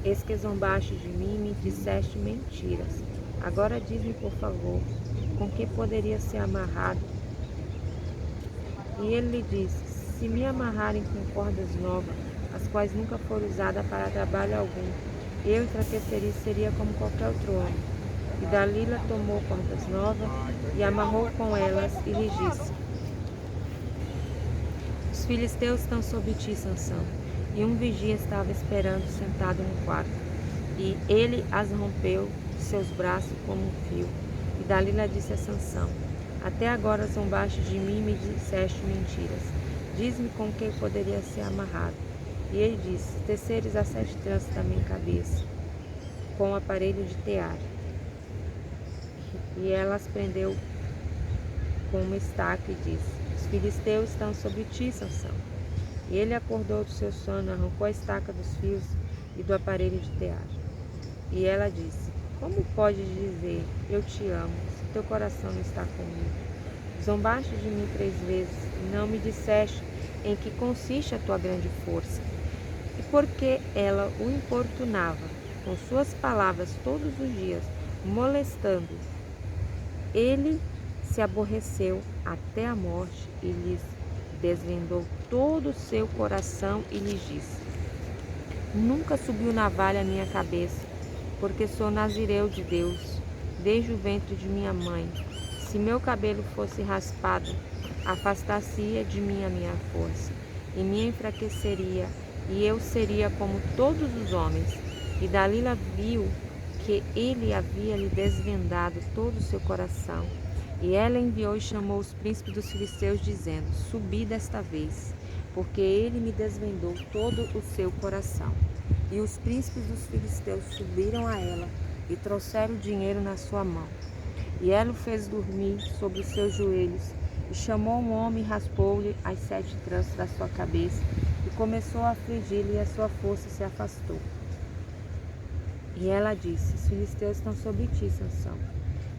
Eis que zombaste de mim e me disseste mentiras. Agora diz-me, por favor, com que poderia ser amarrado? E ele lhe disse: Se me amarrarem com cordas novas, as quais nunca foram usadas para trabalho algum, eu enfraqueceria e seria como qualquer outro homem. E Dalila tomou cordas novas e amarrou com elas e lhe disse: Os filisteus estão sobre ti, Sansão. E um vigia estava esperando sentado no quarto. E ele as rompeu de seus braços como um fio. E Dalila disse a Sansão: Até agora zombaste de mim e me disseste mentiras. Diz-me com que poderia ser amarrado. E ele disse: Teceres as 7 tranças da minha cabeça, com um aparelho de tear. E ela as prendeu com uma estaca e disse: Os filisteus estão sobre ti, Sansão. E ele acordou do seu sono, arrancou a estaca dos fios e do aparelho de tear. E ela disse: Como podes dizer, eu te amo, se teu coração não está comigo? Zombaste de mim 3 vezes, e não me disseste em que consiste a tua grande força. E porque ela o importunava com suas palavras todos os dias, molestando-o, ele se aborreceu até a morte e lhes desvendou todo o seu coração e lhes disse: Nunca subiu navalha à minha cabeça, porque sou nazireu de Deus, desde o ventre de minha mãe. Se meu cabelo fosse raspado, afastar-se-ia de mim a minha força, e me enfraqueceria, e eu seria como todos os homens. E Dalila viu que ele havia lhe desvendado todo o seu coração. E ela enviou e chamou os príncipes dos filisteus, dizendo: Subi desta vez, porque ele me desvendou todo o seu coração. E os príncipes dos filisteus subiram a ela e trouxeram o dinheiro na sua mão. E ela o fez dormir sobre os seus joelhos, e chamou um homem e raspou-lhe as 7 tranças da sua cabeça, e começou a afligi-lo, e a sua força se afastou. E ela disse: Os filisteus estão sobre ti, Sansão.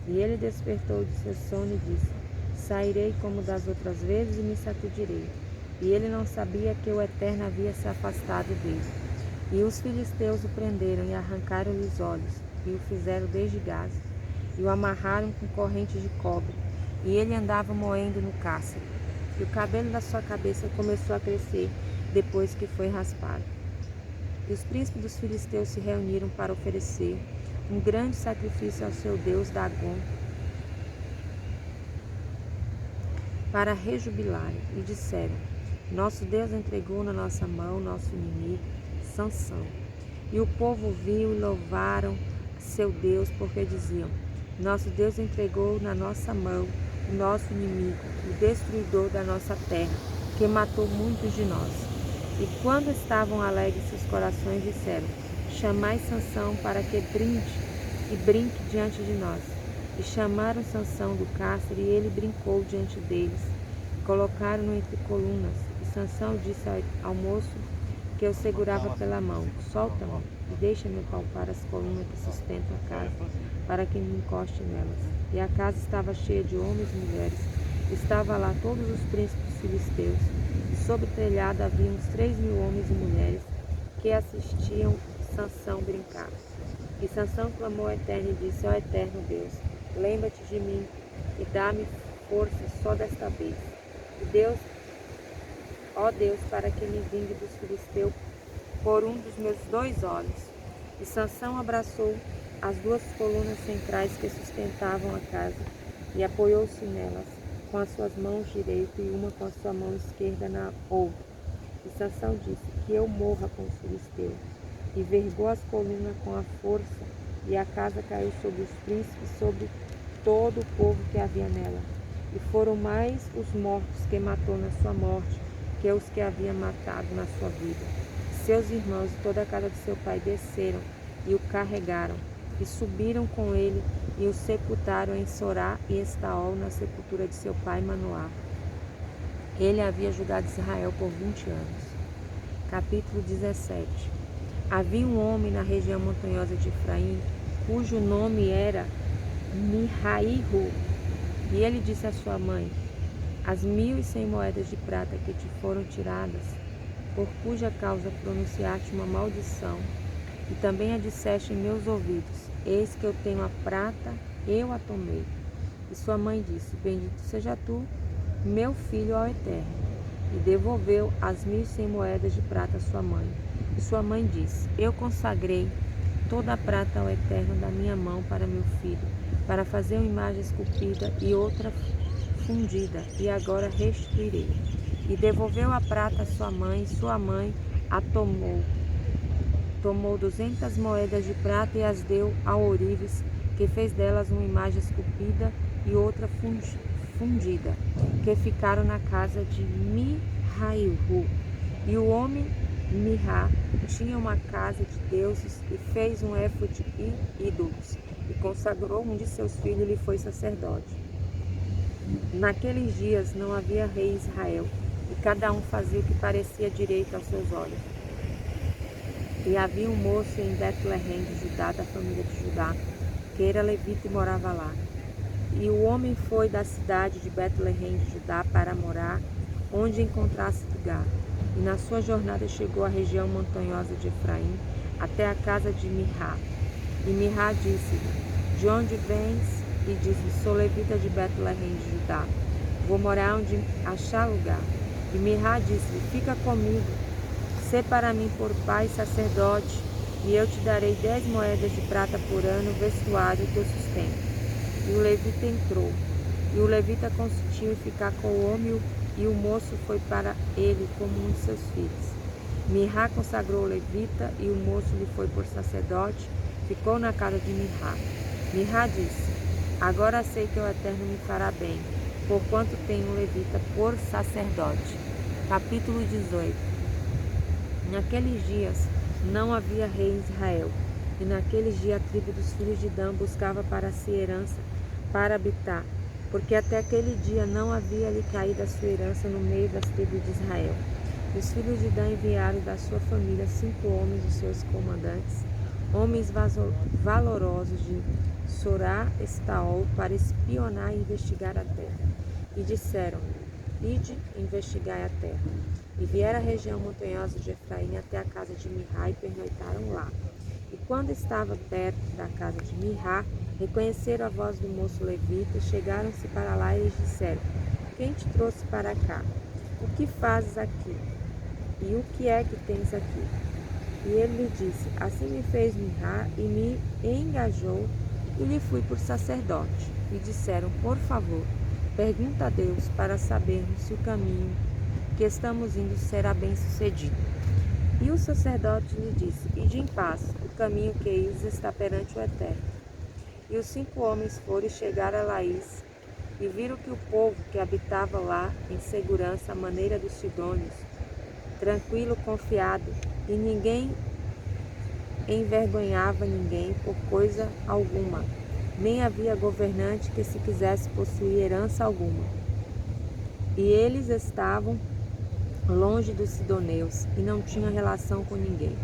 E ele despertou de seu sono e disse: Sairei como das outras vezes e me sacudirei. E ele não sabia que o Eterno havia se afastado dele. E os filisteus o prenderam e arrancaram-lhe os olhos, e o fizeram desde Gaza, e o amarraram com correntes de cobre, e ele andava moendo no cárcere. E o cabelo da sua cabeça começou a crescer depois que foi raspado. E os príncipes dos filisteus se reuniram para oferecer um grande sacrifício ao seu deus Dagom, para rejubilarem, e disseram: Nosso Deus entregou na nossa mão nosso inimigo, Sansão. E o povo viu e louvaram seu Deus, porque diziam: Nosso Deus entregou na nossa mão o nosso inimigo, o destruidor da nossa terra, que matou muitos de nós. E quando estavam alegres seus corações, disseram: Chamai Sansão para que brinque diante de nós. E chamaram Sansão do cárcere, e ele brincou diante deles. Colocaram-no entre colunas. E Sansão disse ao moço que o segurava pela mão: Solta-me e deixa-me palpar as colunas que sustentam a casa, para que me encoste nelas. E a casa estava cheia de homens e mulheres. Estava lá todos os príncipes filisteus. E sobre o telhado havia uns 3.000 homens e mulheres que assistiam Sansão brincar. E Sansão clamou ao Eterno e disse: Ó Eterno Deus, lembra-te de mim e dá-me força só desta vez. E Deus, ó Deus, para que me vingue dos filisteus por um dos meus 2 olhos. E Sansão abraçou as 2 colunas centrais que sustentavam a casa e apoiou-se nelas com as suas mãos direita e uma com a sua mão esquerda na outra. E Sansão disse: Que eu morra com os filisteus. E vergou as colunas com a força, e a casa caiu sobre os príncipes, sobre todo o povo que havia nela. E foram mais os mortos que matou na sua morte, que os que havia matado na sua vida. Seus irmãos e toda a casa de seu pai desceram e o carregaram, e subiram com ele, e o sepultaram em Sorá e Estaol, na sepultura de seu pai Manoá. Ele havia julgado Israel por 20 anos. Capítulo 17. Havia um homem na região montanhosa de Efraim, cujo nome era Miraihu. E ele disse à sua mãe: As 1.100 moedas de prata que te foram tiradas, por cuja causa pronunciaste uma maldição, e também a disseste em meus ouvidos: Eis que eu tenho a prata, eu a tomei. E sua mãe disse: Bendito seja tu, meu filho, ao Eterno. E devolveu as 1.100 moedas de prata à sua mãe. E sua mãe disse: Eu consagrei toda a prata ao Eterno da minha mão para meu filho, para fazer uma imagem esculpida e outra fundida, e agora restituirei. E devolveu a prata à sua mãe, e sua mãe a tomou. Tomou 200 moedas de prata e as deu a Orives, que fez delas uma imagem esculpida e outra fundida, que ficaram na casa de Miraihu. E o homem Mirá tinha uma casa de deuses e fez um éfode e ídolos, e consagrou um de seus filhos e lhe foi sacerdote. Naqueles dias não havia rei em Israel, e cada um fazia o que parecia direito aos seus olhos. E havia um moço em Betleém de Judá, da família de Judá, que era levita e morava lá. E o homem foi da cidade de Betleém de Judá para morar onde encontrasse lugar. E na sua jornada chegou à região montanhosa de Efraim, até a casa de Mirá. E Mirá disse-lhe: de onde vens? E disse: sou levita de Betleém de Judá. Vou morar onde achar lugar. E Mirá disse-lhe: fica comigo, sê para mim por pai sacerdote, e eu te darei 10 moedas de prata por ano, vestuário e teu sustento. E o levita entrou. E o levita consentiu em ficar com o homem, e o moço foi para ele como um de seus filhos. Mirá consagrou o levita, e o moço lhe foi por sacerdote, ficou na casa de Mirá. Mirá disse: agora sei que o Eterno me fará bem, porquanto tenho um levita por sacerdote. Capítulo 18. Naqueles dias não havia rei em Israel, e naqueles dias a tribo dos filhos de Dan buscava para si herança para habitar, porque até aquele dia não havia lhe caído a sua herança no meio das tribos de Israel. E os filhos de Dan enviaram da sua família 5 homens de seus comandantes, homens valorosos de Sorá, Estaol, para espionar e investigar a terra. E disseram: ide, investigai a terra. E vieram à região montanhosa de Efraim até a casa de Mirá e pernoitaram lá. E quando estava perto da casa de Mirá, reconheceram a voz do moço levita e chegaram-se para lá e lhes disseram: quem te trouxe para cá? O que fazes aqui? E o que é que tens aqui? E ele lhe disse: assim me fez Mirá e me engajou, e lhe fui por sacerdote. E disseram: por favor, pergunta a Deus para sabermos se o caminho que estamos indo será bem sucedido. E o sacerdote lhe disse: ide em paz, o caminho que ires está perante o Eterno. E os 5 homens foram e chegaram a Laís, e viram que o povo que habitava lá, em segurança, à maneira dos sidônios, tranquilo, confiado, e ninguém envergonhava ninguém por coisa alguma, nem havia governante que se quisesse possuir herança alguma. E eles estavam longe dos sidoneus, e não tinham relação com ninguém.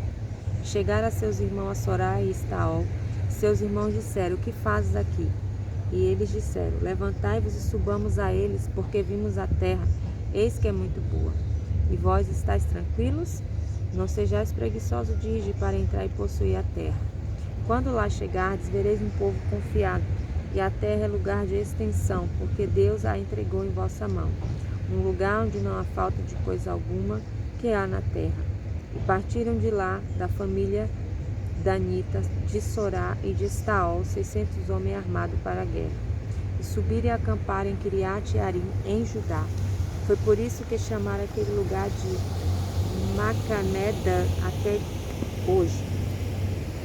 Chegaram a seus irmãos a Sorá e Estaol. Seus irmãos disseram: o que fazes aqui? E eles disseram: levantai-vos e subamos a eles, porque vimos a terra, eis que é muito boa. E vós estáis tranquilos? Não sejais preguiçosos de ir para entrar e possuir a terra. Quando lá chegardes, vereis um povo confiado, e a terra é lugar de extensão, porque Deus a entregou em vossa mão. Um lugar onde não há falta de coisa alguma que há na terra. E partiram de lá, da família danitas, de Sorá e de Estaol, 600 homens armados para a guerra. E subiram e acamparam em Kiriat Jearim, em Judá. Foi por isso que chamaram aquele lugar de Macanedã até hoje.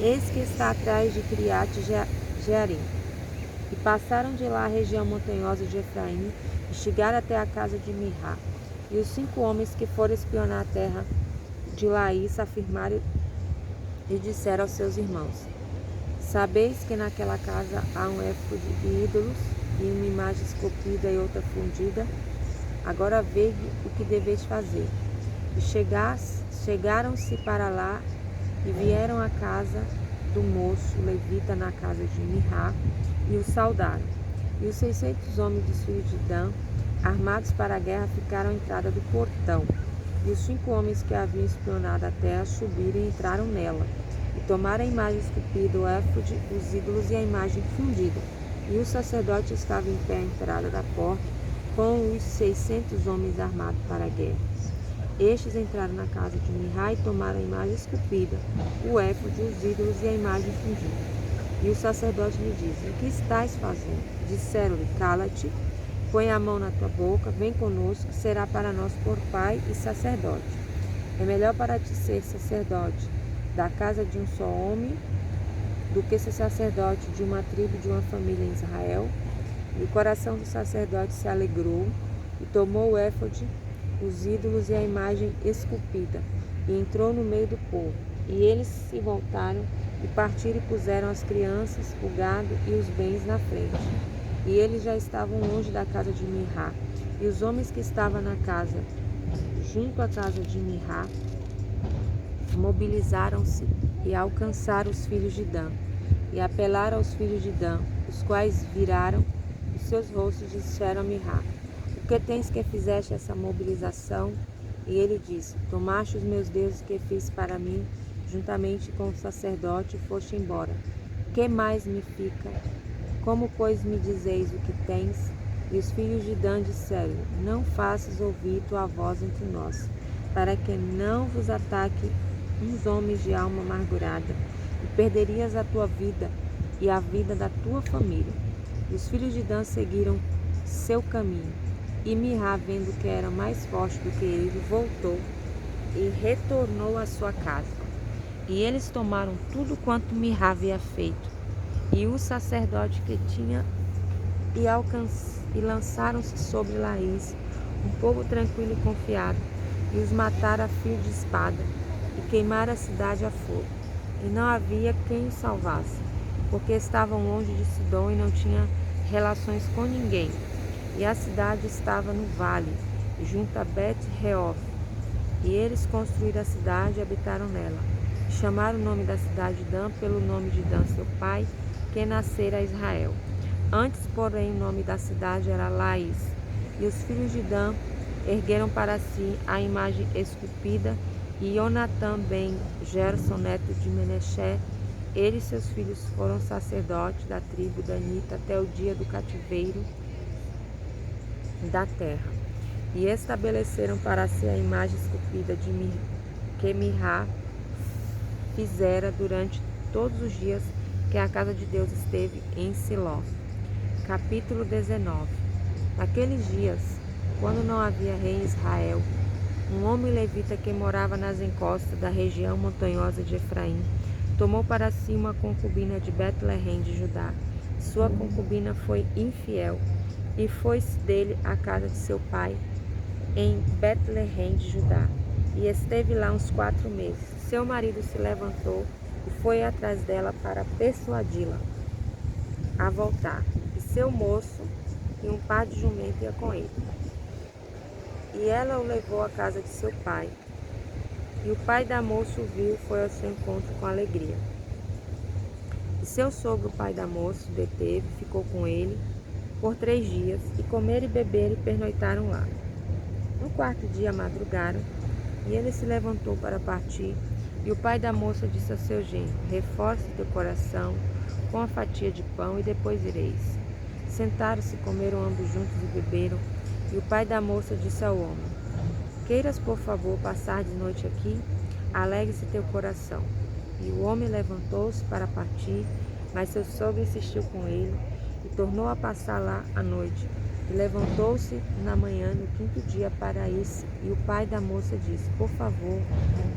Eis que está atrás de Kiriat Jearim. E passaram de lá a região montanhosa de Efraim, e chegaram até a casa de Mirá. E os 5 homens que foram espionar a terra de Laís afirmaram e disseram aos seus irmãos: sabeis que naquela casa há um éfode de ídolos, e uma imagem esculpida e outra fundida? Agora veja o que deveis fazer. E chegaram-se para lá, e vieram à casa do moço levita na casa de Mirá, e o saudaram. E os 600 homens dos filhos de Dan, armados para a guerra, ficaram à entrada do portão. E os 5 homens que haviam espionado a terra subiram e entraram nela, e tomaram a imagem esculpida, o éfode, os ídolos e a imagem fundida. E o sacerdote estava em pé à entrada da porta, com os 600 homens armados para a guerra. Estes entraram na casa de Mirá e tomaram a imagem esculpida, o éfode, os ídolos e a imagem fundida. E o sacerdote lhe disse: o que estás fazendo? Disseram-lhe: cala-te, põe a mão na tua boca, vem conosco, será para nós por pai e sacerdote. É melhor para ti ser sacerdote da casa de um só homem, do que ser sacerdote de uma tribo, de uma família em Israel. E o coração do sacerdote se alegrou, e tomou o éfode, os ídolos e a imagem esculpida, e entrou no meio do povo. E eles se voltaram e partiram e puseram as crianças, o gado e os bens na frente. E eles já estavam longe da casa de Mirá. E os homens que estavam na casa junto à casa de Mirá, mobilizaram-se e alcançaram os filhos de Dan, e apelaram aos filhos de Dan, os quais viraram os seus rostos e disseram a Mirá: O que tens que fizeste essa mobilização? E ele disse: Tomaste os meus deuses que fiz para mim, juntamente com o sacerdote, e foste embora. Que mais me fica? Como, pois, me dizeis o que tens? E os filhos de Dan disseram: Não faças ouvir tua voz entre nós, para que não vos ataque uns homens de alma amargurada, e perderias a tua vida e a vida da tua família. E os filhos de Dan seguiram seu caminho. E Mirá, vendo que era mais forte do que ele, voltou e retornou à sua casa. E eles tomaram tudo quanto Mirá havia feito, e o sacerdote que tinha, e lançaram-se sobre Laís, um povo tranquilo e confiado, e os mataram a fio de espada, e queimaram a cidade a fogo. E não havia quem os salvasse, porque estavam longe de Sidom e não tinham relações com ninguém. E a cidade estava no vale, junto a Bet-Reof. E eles construíram a cidade e habitaram nela. E chamaram o nome da cidade Dan pelo nome de Dan, seu pai, que nascera a Israel. Antes, porém, o nome da cidade era Laís. E os filhos de Dan ergueram para si a imagem esculpida, e Jonatã ben Gerson, neto de Menexé, ele e seus filhos foram sacerdotes da tribo danita até o dia do cativeiro da terra. E estabeleceram para si a imagem esculpida que Mirá fizera durante todos os dias que a casa de Deus esteve em Siló. Capítulo 19. Naqueles dias, quando não havia rei em Israel, um homem levita que morava nas encostas da região montanhosa de Efraim tomou para si uma concubina de Betleém de Judá. Sua concubina foi infiel e foi-se dele à casa de seu pai em Betleém de Judá, e esteve lá uns 4 meses. Seu marido se levantou e foi atrás dela para persuadi-la a voltar. E seu moço e um par de jumento ia com ele. E ela o levou à casa de seu pai. E o pai da moça o viu e foi ao seu encontro com alegria. E seu sogro, o pai da moça, o deteve, ficou com ele por 3 dias, e comeram e beberam e pernoitaram lá. No 4º dia madrugaram, e ele se levantou para partir. E o pai da moça disse ao seu genro: Reforce teu coração com a fatia de pão, e depois ireis. Sentaram-se, comeram ambos juntos e beberam. E o pai da moça disse ao homem: Queiras, por favor, passar de noite aqui? Alegre-se teu coração. E o homem levantou-se para partir, mas seu sogro insistiu com ele, e tornou a passar lá a noite. E levantou-se na manhã, no 5º dia, para ir-se. E o pai da moça disse: Por favor,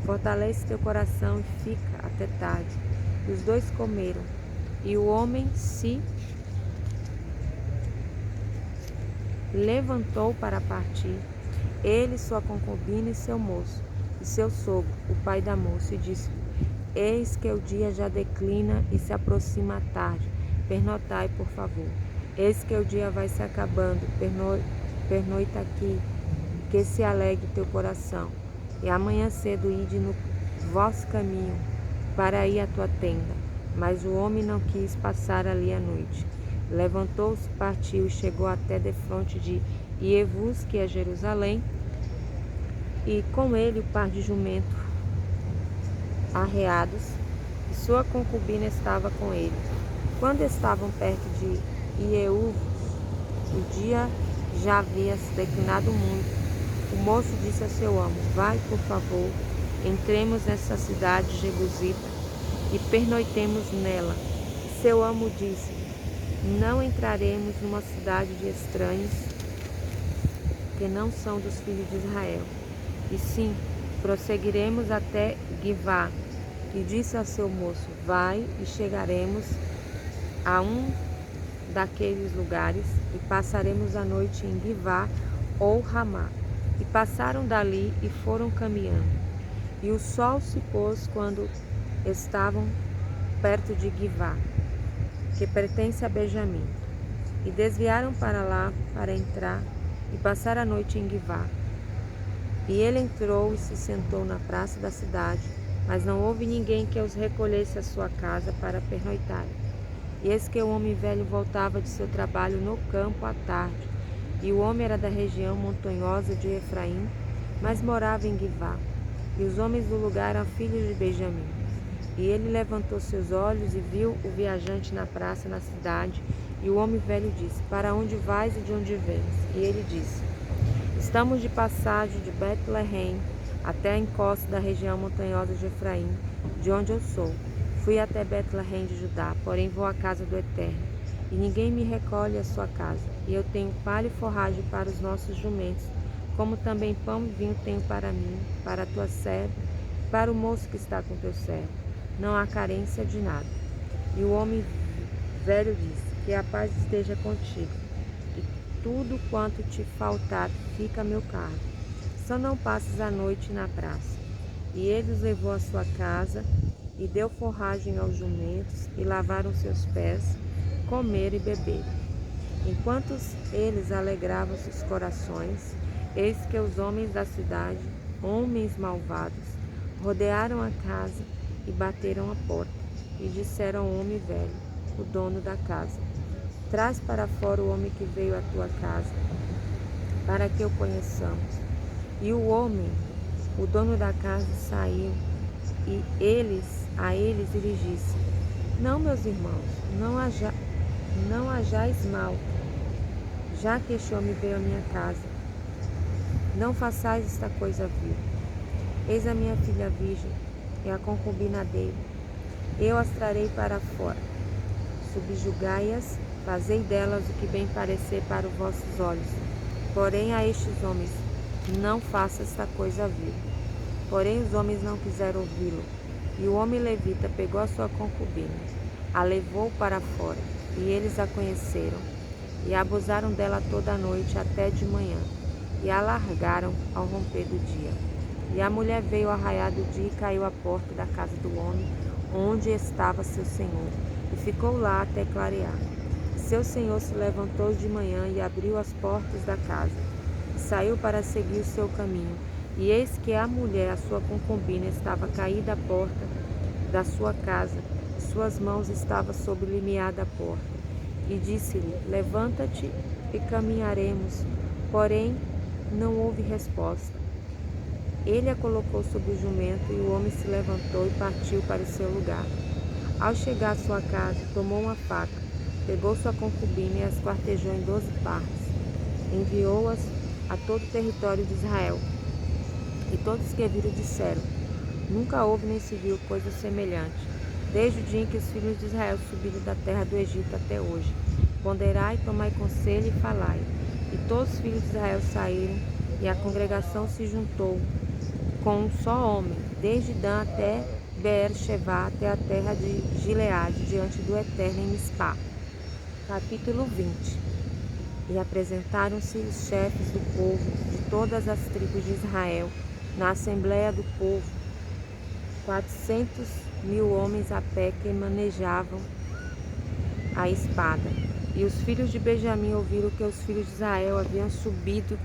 fortalece teu coração e fica até tarde. E os dois comeram. E o homem se levantou para partir, ele, sua concubina e seu moço, e seu sogro, o pai da moça, e disse: Eis que o dia já declina e se aproxima a tarde. Pernoitai, por favor. Eis que o dia vai se acabando. Pernoita aqui, que se alegre teu coração. E amanhã cedo ide no vosso caminho para ir à tua tenda. Mas o homem não quis passar ali a noite. Levantou-se, partiu e chegou até defronte de Ievus, que é Jerusalém, e com ele o par de jumento arreados, e sua concubina estava com ele. Quando estavam perto de Ievus, o dia já havia se declinado muito. O moço disse a seu amo: Vai, por favor, entremos nessa cidade jebusita e pernoitemos nela. Seu amo disse: Não entraremos numa cidade de estranhos que não são dos filhos de Israel, e sim, prosseguiremos até Givá. E disse a seu moço: Vai, e chegaremos a um daqueles lugares, e passaremos a noite em Givá ou Ramá. E passaram dali e foram caminhando. E o sol se pôs quando estavam perto de Givá, que pertence a Benjamim, e desviaram para lá para entrar e passar a noite em Givá. E ele entrou e se sentou na praça da cidade, mas não houve ninguém que os recolhesse à sua casa para pernoitar. E eis que o homem velho voltava de seu trabalho no campo à tarde, e o homem era da região montanhosa de Efraim, mas morava em Givá. E os homens do lugar eram filhos de Benjamim. E ele levantou seus olhos e viu o viajante na praça na cidade. E o homem velho disse: Para onde vais e de onde vens? E ele disse: Estamos de passagem de Betleém até a encosta da região montanhosa de Efraim, de onde eu sou. Fui até Betleém de Judá, porém vou à casa do Eterno, e ninguém me recolhe à sua casa. E eu tenho palha e forragem para os nossos jumentos, como também pão e vinho tenho para mim, para a tua serva, para o moço que está com teu servo. Não há carência de nada. E o homem velho disse: Que a paz esteja contigo, e tudo quanto te faltar fica a meu cargo. Só não passes a noite na praça. E ele os levou à sua casa, e deu forragem aos jumentos, e lavaram seus pés, comeram e beberam. Enquanto eles alegravam seus corações, eis que os homens da cidade, homens malvados, rodearam a casa e bateram a porta, e disseram ao homem velho, o dono da casa: Traz para fora o homem que veio à tua casa, para que o conheçamos. E o homem, o dono da casa, saiu, e a eles lhes disse: Não, meus irmãos, não hajais mal, já que este homem veio à minha casa. Não façais esta coisa vil. Eis a minha filha virgem e a concubina dele. Eu as trarei para fora. Subjugai-as, fazei delas o que bem parecer para os vossos olhos. Porém a estes homens, não faça esta coisa vil. Porém os homens não quiseram ouvi-lo. E o homem levita pegou a sua concubina, a levou para fora, e eles a conheceram, e abusaram dela toda a noite até de manhã, e a largaram ao romper do dia. E a mulher veio ao raiar do dia e caiu à porta da casa do homem, onde estava seu senhor, e ficou lá até clarear. Seu senhor se levantou de manhã e abriu as portas da casa, e saiu para seguir o seu caminho. E eis que a mulher, a sua concubina, estava caída à porta da sua casa, e suas mãos estavam sobre o limiar da porta. E disse-lhe: Levanta-te e caminharemos. Porém, não houve resposta. Ele a colocou sobre o jumento, e o homem se levantou e partiu para o seu lugar. Ao chegar à sua casa, tomou uma faca, pegou sua concubina e as quartejou em 12 partes. Enviou-as a todo o território de Israel. E todos que viram disseram: Nunca houve nem se viu coisa semelhante, desde o dia em que os filhos de Israel subiram da terra do Egito até hoje. Ponderai, tomai conselho e falai. E todos os filhos de Israel saíram, e a congregação se juntou com um só homem, desde Dan até Beer-Shevá, até a terra de Gileade, diante do Eterno em Mispá. Capítulo 20. E apresentaram-se os chefes do povo, de todas as tribos de Israel, na assembleia do povo, 400.000 homens a pé que manejavam a espada. E os filhos de Benjamim ouviram que os filhos de Israel haviam subido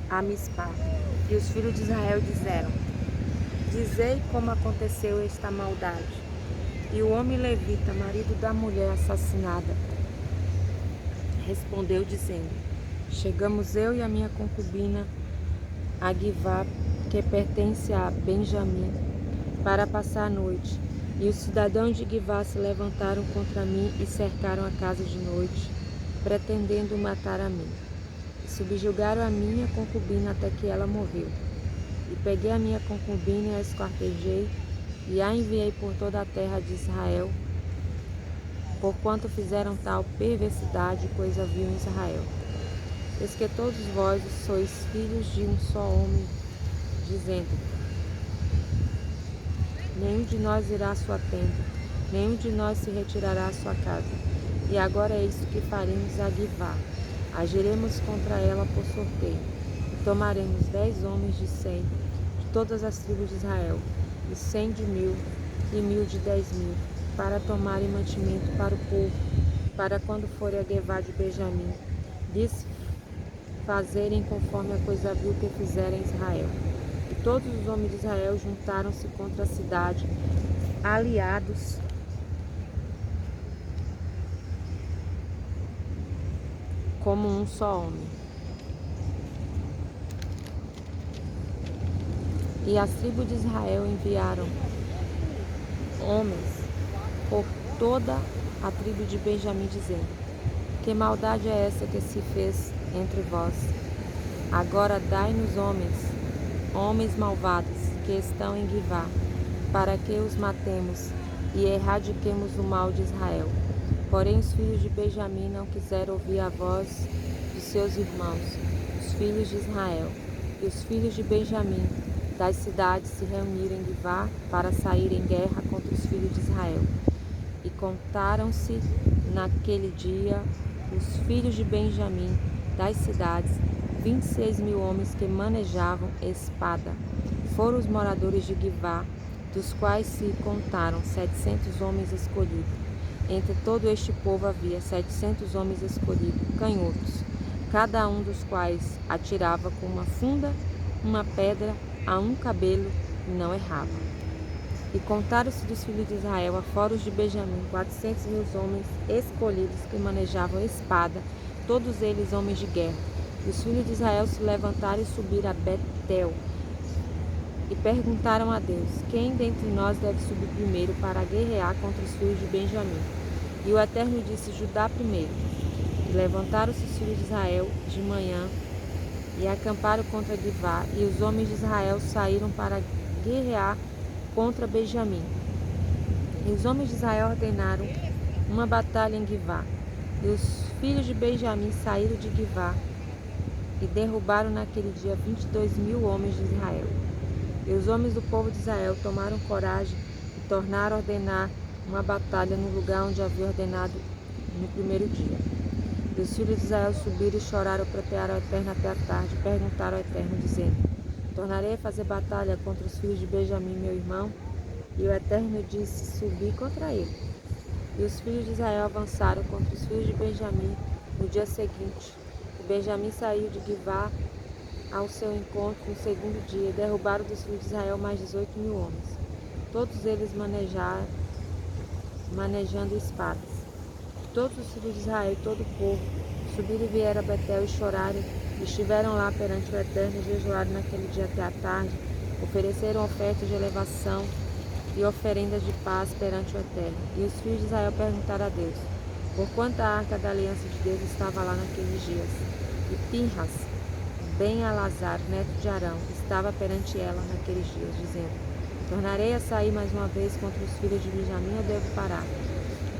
a Mispá. E os filhos de Israel disseram: Dizei como aconteceu esta maldade. E o homem levita, marido da mulher assassinada, respondeu dizendo: Chegamos eu e a minha concubina a Givá, que pertence a Benjamim, para passar a noite. E os cidadãos de Givá se levantaram contra mim e cercaram a casa de noite, pretendendo matar a mim. E subjugaram a minha concubina até que ela morreu. E peguei a minha concubina e a esquartejei, e a enviei por toda a terra de Israel, porquanto fizeram tal perversidade, coisa vil em Israel. Eis que todos vós sois filhos de um só homem, dizendo: Nenhum de nós irá à sua tenda, nenhum de nós se retirará à sua casa. E agora é isso que faremos a Givá: agiremos contra ela por sorteio, e tomaremos 10 homens de 100, de todas as tribos de Israel, e 100 de 1.000, e 1.000 de 10.000, para tomarem mantimento para o povo, para quando forem a Givá de Benjamim, lhes fazerem conforme a coisa vil que fizeram em Israel. E todos os homens de Israel juntaram-se contra a cidade, aliados como um só homem. E as tribos de Israel enviaram homens por toda a tribo de Benjamim, dizendo: que maldade é essa que se fez entre vós? Agora dai-nos homens malvados, que estão em Givá, para que os matemos e erradiquemos o mal de Israel. Porém os filhos de Benjamim não quiseram ouvir a voz de seus irmãos, os filhos de Israel. E os filhos de Benjamim das cidades se reuniram em Givá para sair em guerra contra os filhos de Israel. E contaram-se naquele dia os filhos de Benjamim das cidades, 26.000 homens que manejavam espada. Foram os moradores de Givá, dos quais se contaram 700 homens escolhidos. Entre todo este povo havia 700 homens escolhidos, canhotos, cada um dos quais atirava com uma funda uma pedra a um cabelo e não errava. E contaram-se dos filhos de Israel, afora os de Benjamim, 400.000 homens escolhidos que manejavam espada, todos eles homens de guerra. E os filhos de Israel se levantaram e subiram a Betel. E perguntaram a Deus: quem dentre nós deve subir primeiro para guerrear contra os filhos de Benjamim? E o Eterno disse: Judá primeiro. E levantaram-se os filhos de Israel de manhã e acamparam contra Givá, e os homens de Israel saíram para guerrear contra Benjamim. E os homens de Israel ordenaram uma batalha em Givá. E os filhos de Benjamim saíram de Givá e derrubaram naquele dia 22.000 homens de Israel. E os homens do povo de Israel tomaram coragem e tornaram a ordenar uma batalha no lugar onde havia ordenado no primeiro dia. E os filhos de Israel subiram e choraram, pratearam ao Eterno até a tarde, e perguntaram ao Eterno, dizendo: tornarei a fazer batalha contra os filhos de Benjamim, meu irmão? E o Eterno disse: subi contra ele. E os filhos de Israel avançaram contra os filhos de Benjamim no dia seguinte. E Benjamim saiu de Givá ao seu encontro no segundo dia, e derrubaram dos filhos de Israel mais 18.000 homens, todos eles manejando espadas. Todos os filhos de Israel e todo o povo subiram e vieram a Betel e choraram, e estiveram lá perante o Eterno, e jejuaram naquele dia até a tarde, ofereceram ofertas de elevação e oferendas de paz perante o Eterno. E os filhos de Israel perguntaram a Deus, por quanto a arca da aliança de Deus estava lá naqueles dias. E Pinhas, Ben-Alazar, neto de Arão, estava perante ela naqueles dias, dizendo: tornarei a sair mais uma vez contra os filhos de Benjamim, ou devo parar?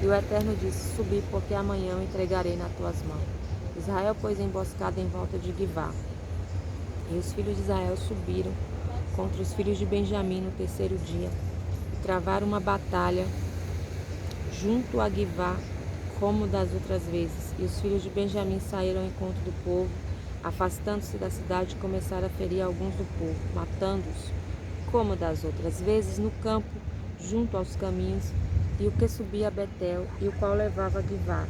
E o Eterno disse: subi, porque amanhã eu entregarei nas tuas mãos. Israel pôs emboscada em volta de Givá. E os filhos de Israel subiram contra os filhos de Benjamim no terceiro dia, e travaram uma batalha junto a Givá, como das outras vezes. E os filhos de Benjamim saíram ao encontro do povo, afastando-se da cidade, e começaram a ferir alguns do povo, matando-os, como das outras vezes, no campo, junto aos caminhos, e o que subia a Betel, e o qual levava a Givá,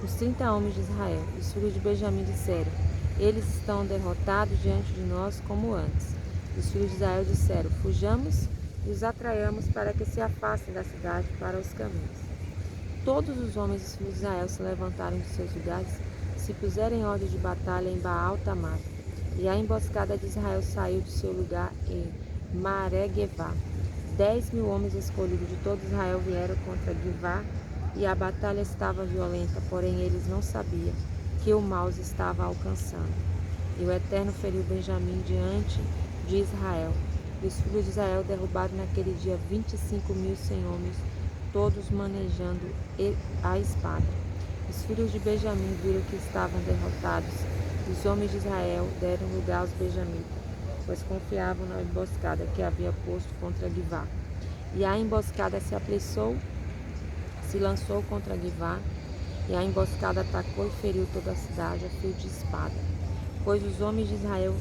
os 30 homens de Israel. E os filhos de Benjamim disseram: eles estão derrotados diante de nós como antes. E os filhos de Israel disseram: fujamos e os atraiamos para que se afastem da cidade para os caminhos. Todos os homens dos filhos de Israel se levantaram de seus lugares, se puseram em ordem de batalha em Baal-Tamar. E a emboscada de Israel saiu de seu lugar em Maregevá. 10.000 homens escolhidos de todo Israel vieram contra Givá, e a batalha estava violenta, porém eles não sabiam que o mal os estava alcançando. E o Eterno feriu Benjamim diante de Israel. E os filhos de Israel derrubaram naquele dia 25.100 homens, todos manejando a espada. Os filhos de Benjamim viram que estavam derrotados, e os homens de Israel deram lugar aos benjamitas, pois confiavam na emboscada que havia posto contra Givá. E a emboscada se apressou, se lançou contra Givá, e a emboscada atacou e feriu toda a cidade a fio de espada, pois os homens de Israel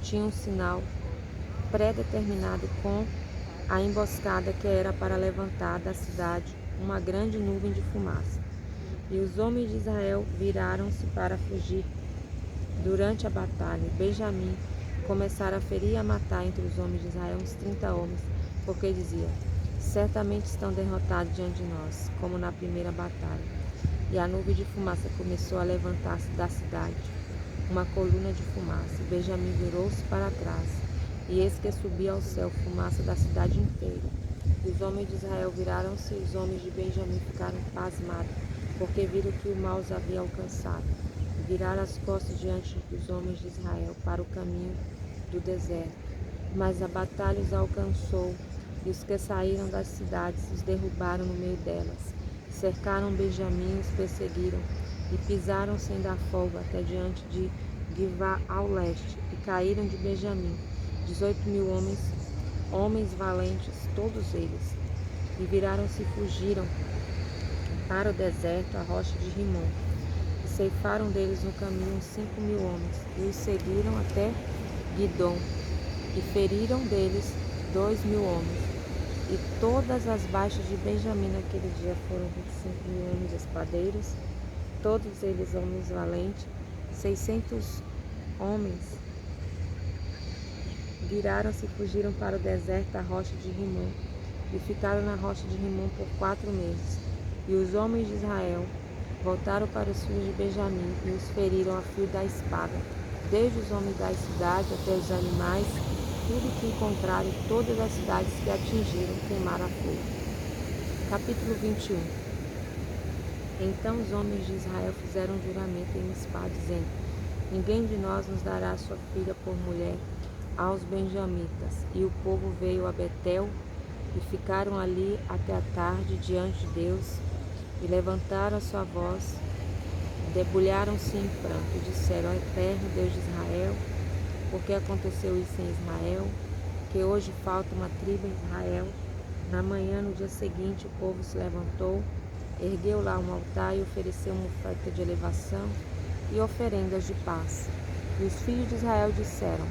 tinham um sinal pré-determinado com a emboscada, que era para levantar da cidade uma grande nuvem de fumaça. E os homens de Israel viraram-se para fugir Durante a batalha, Benjamim começara a ferir e a matar entre os homens de Israel uns 30 homens, porque dizia: certamente estão derrotados diante de nós, como na primeira batalha. E a nuvem de fumaça começou a levantar-se da cidade, uma coluna de fumaça. Benjamim virou-se para trás, e eis que subia ao céu fumaça da cidade inteira. E os homens de Israel viraram-se, e os homens de Benjamim ficaram pasmados, porque viram que o mal os havia alcançado. E viraram as costas diante dos homens de Israel para o caminho do deserto. Mas a batalha os alcançou, e os que saíram das cidades os derrubaram no meio delas. Cercaram Benjamim e os perseguiram, e pisaram sem dar folga até diante de Givá ao leste, e caíram de Benjamim 18.000 homens valentes, todos eles. E viraram-se e fugiram para o deserto, a rocha de Rimon. E ceifaram deles no caminho uns 5.000 homens, e os seguiram até Guidom, e feriram deles 2.000 homens. E todas as baixas de Benjamim naquele dia foram 25.000 homens espadeiros, todos eles homens valentes. 600 homens viraram-se e fugiram para o deserto, a rocha de Rimon, e ficaram na rocha de Rimon por 4 meses. E os homens de Israel voltaram para os filhos de Benjamim e os feriram a fio da espada, desde os homens da cidade até os animais, tudo que encontraram, e todas as cidades que atingiram queimaram a fogo. Capítulo 21. Então os homens de Israel fizeram um juramento em Mispá, dizendo: ninguém de nós nos dará sua filha por mulher aos benjamitas. E o povo veio a Betel e ficaram ali até a tarde diante de Deus, e levantaram a sua voz, debulharam-se em pranto, e disseram: ó Eterno Deus de Israel, por que aconteceu isso em Israel, que hoje falta uma tribo em Israel? Na manhã, no dia seguinte, o povo se levantou, ergueu lá um altar e ofereceu uma oferta de elevação e oferendas de paz. E os filhos de Israel disseram: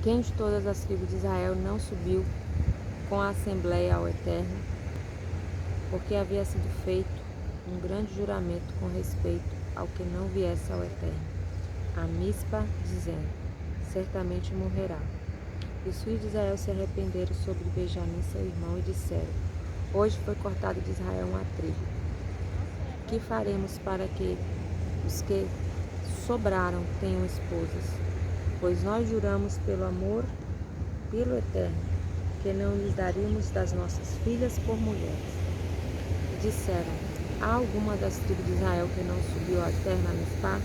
quem de todas as tribos de Israel não subiu com a assembleia ao Eterno? Porque havia sido feito um grande juramento com respeito ao que não viesse ao Eterno, a Mispa, dizendo: certamente morrerá. E os filhos de Israel se arrependeram sobre Benjamim, seu irmão, e disseram: hoje foi cortado de Israel uma tribo. Que faremos para que os que sobraram tenham esposas? Pois nós juramos pelo amor, pelo Eterno, que não lhes daríamos das nossas filhas por mulheres. E disseram: há alguma das tribos de Israel que não subiu ao Eterno a Mispá?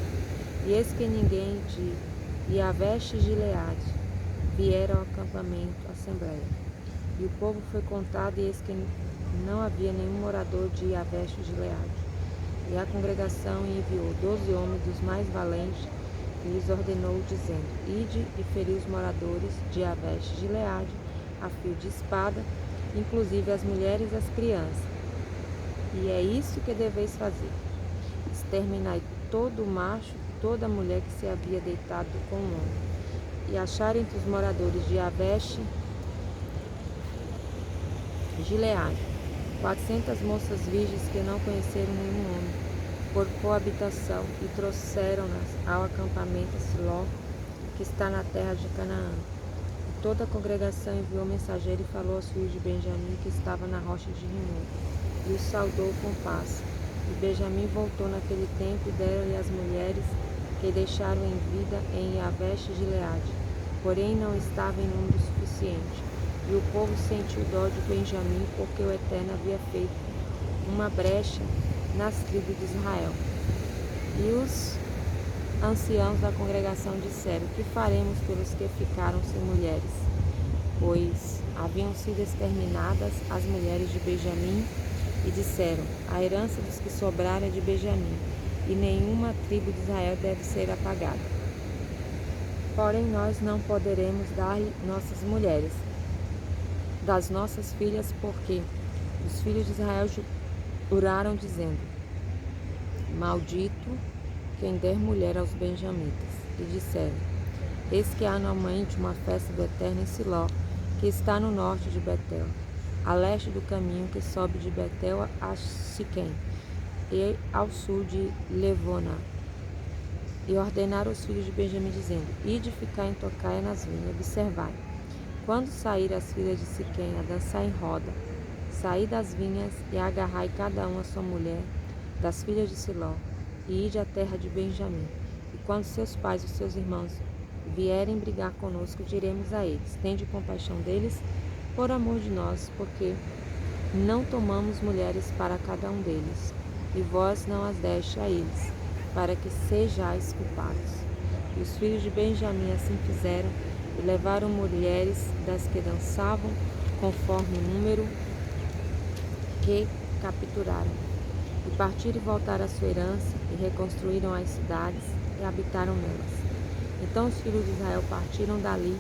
E eis que ninguém de Yavesh e Gileade vieram ao acampamento, assembleia. E o povo foi contado, e eis que não havia nenhum morador de Yavesh e Gileade. E a congregação enviou 12 homens dos mais valentes, e lhes ordenou, dizendo: ide e feri os moradores de Yavesh e Gileade a fio de espada, inclusive as mulheres e as crianças. E é isso que deveis fazer: exterminai todo macho, toda mulher que se havia deitado com um homem. E acharam entre os moradores de Yavesh e Gileade 400 moças virgens que não conheceram nenhum homem por coabitação, e trouxeram-nas ao acampamento Siló, que está na terra de Canaã. E toda a congregação enviou mensageiro e falou aos filhos de Benjamim, que estava na rocha de Rimon, e os saudou com paz. E Benjamim voltou naquele tempo, e deram-lhe as mulheres que deixaram em vida em Yavesh e Gileade, porém não estava em número suficiente. E o povo sentiu dó de Benjamim, porque o Eterno havia feito uma brecha nas tribos de Israel. E os anciãos da congregação disseram: que faremos pelos que ficaram sem mulheres? Pois haviam sido exterminadas as mulheres de Benjamim, e disseram: a herança dos que sobraram é de Benjamim, e nenhuma tribo de Israel deve ser apagada. Porém nós não poderemos dar-lhe nossas mulheres das nossas filhas, porque os filhos de Israel juraram, dizendo: maldito quem der mulher aos benjamitas. E disseram: eis que há anualmente uma festa do Eterno em Siló, que está no norte de Betel, a leste do caminho que sobe de Betel a Siquém, e ao sul de Levona. E ordenaram aos filhos de Benjamim, dizendo: Ide ficar em tocaia nas vinhas, observai. Quando sair as filhas de Siquém a dançar em roda, saí das vinhas e agarrai cada um a sua mulher, das filhas de Siló, e ide à terra de Benjamim. E quando seus pais e seus irmãos vierem brigar conosco, diremos a eles: Tende compaixão deles, por amor de nós, porque não tomamos mulheres para cada um deles, e vós não as deste a eles, para que sejais culpados. E os filhos de Benjamim assim fizeram, e levaram mulheres das que dançavam, conforme o número que capturaram. E partiram e voltaram à sua herança, e reconstruíram as cidades, e habitaram nelas. Então os filhos de Israel partiram dali,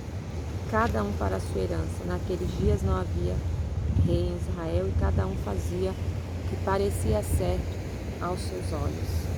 cada um para a sua herança. Naqueles dias não havia rei em Israel, e cada um fazia o que parecia certo aos seus olhos.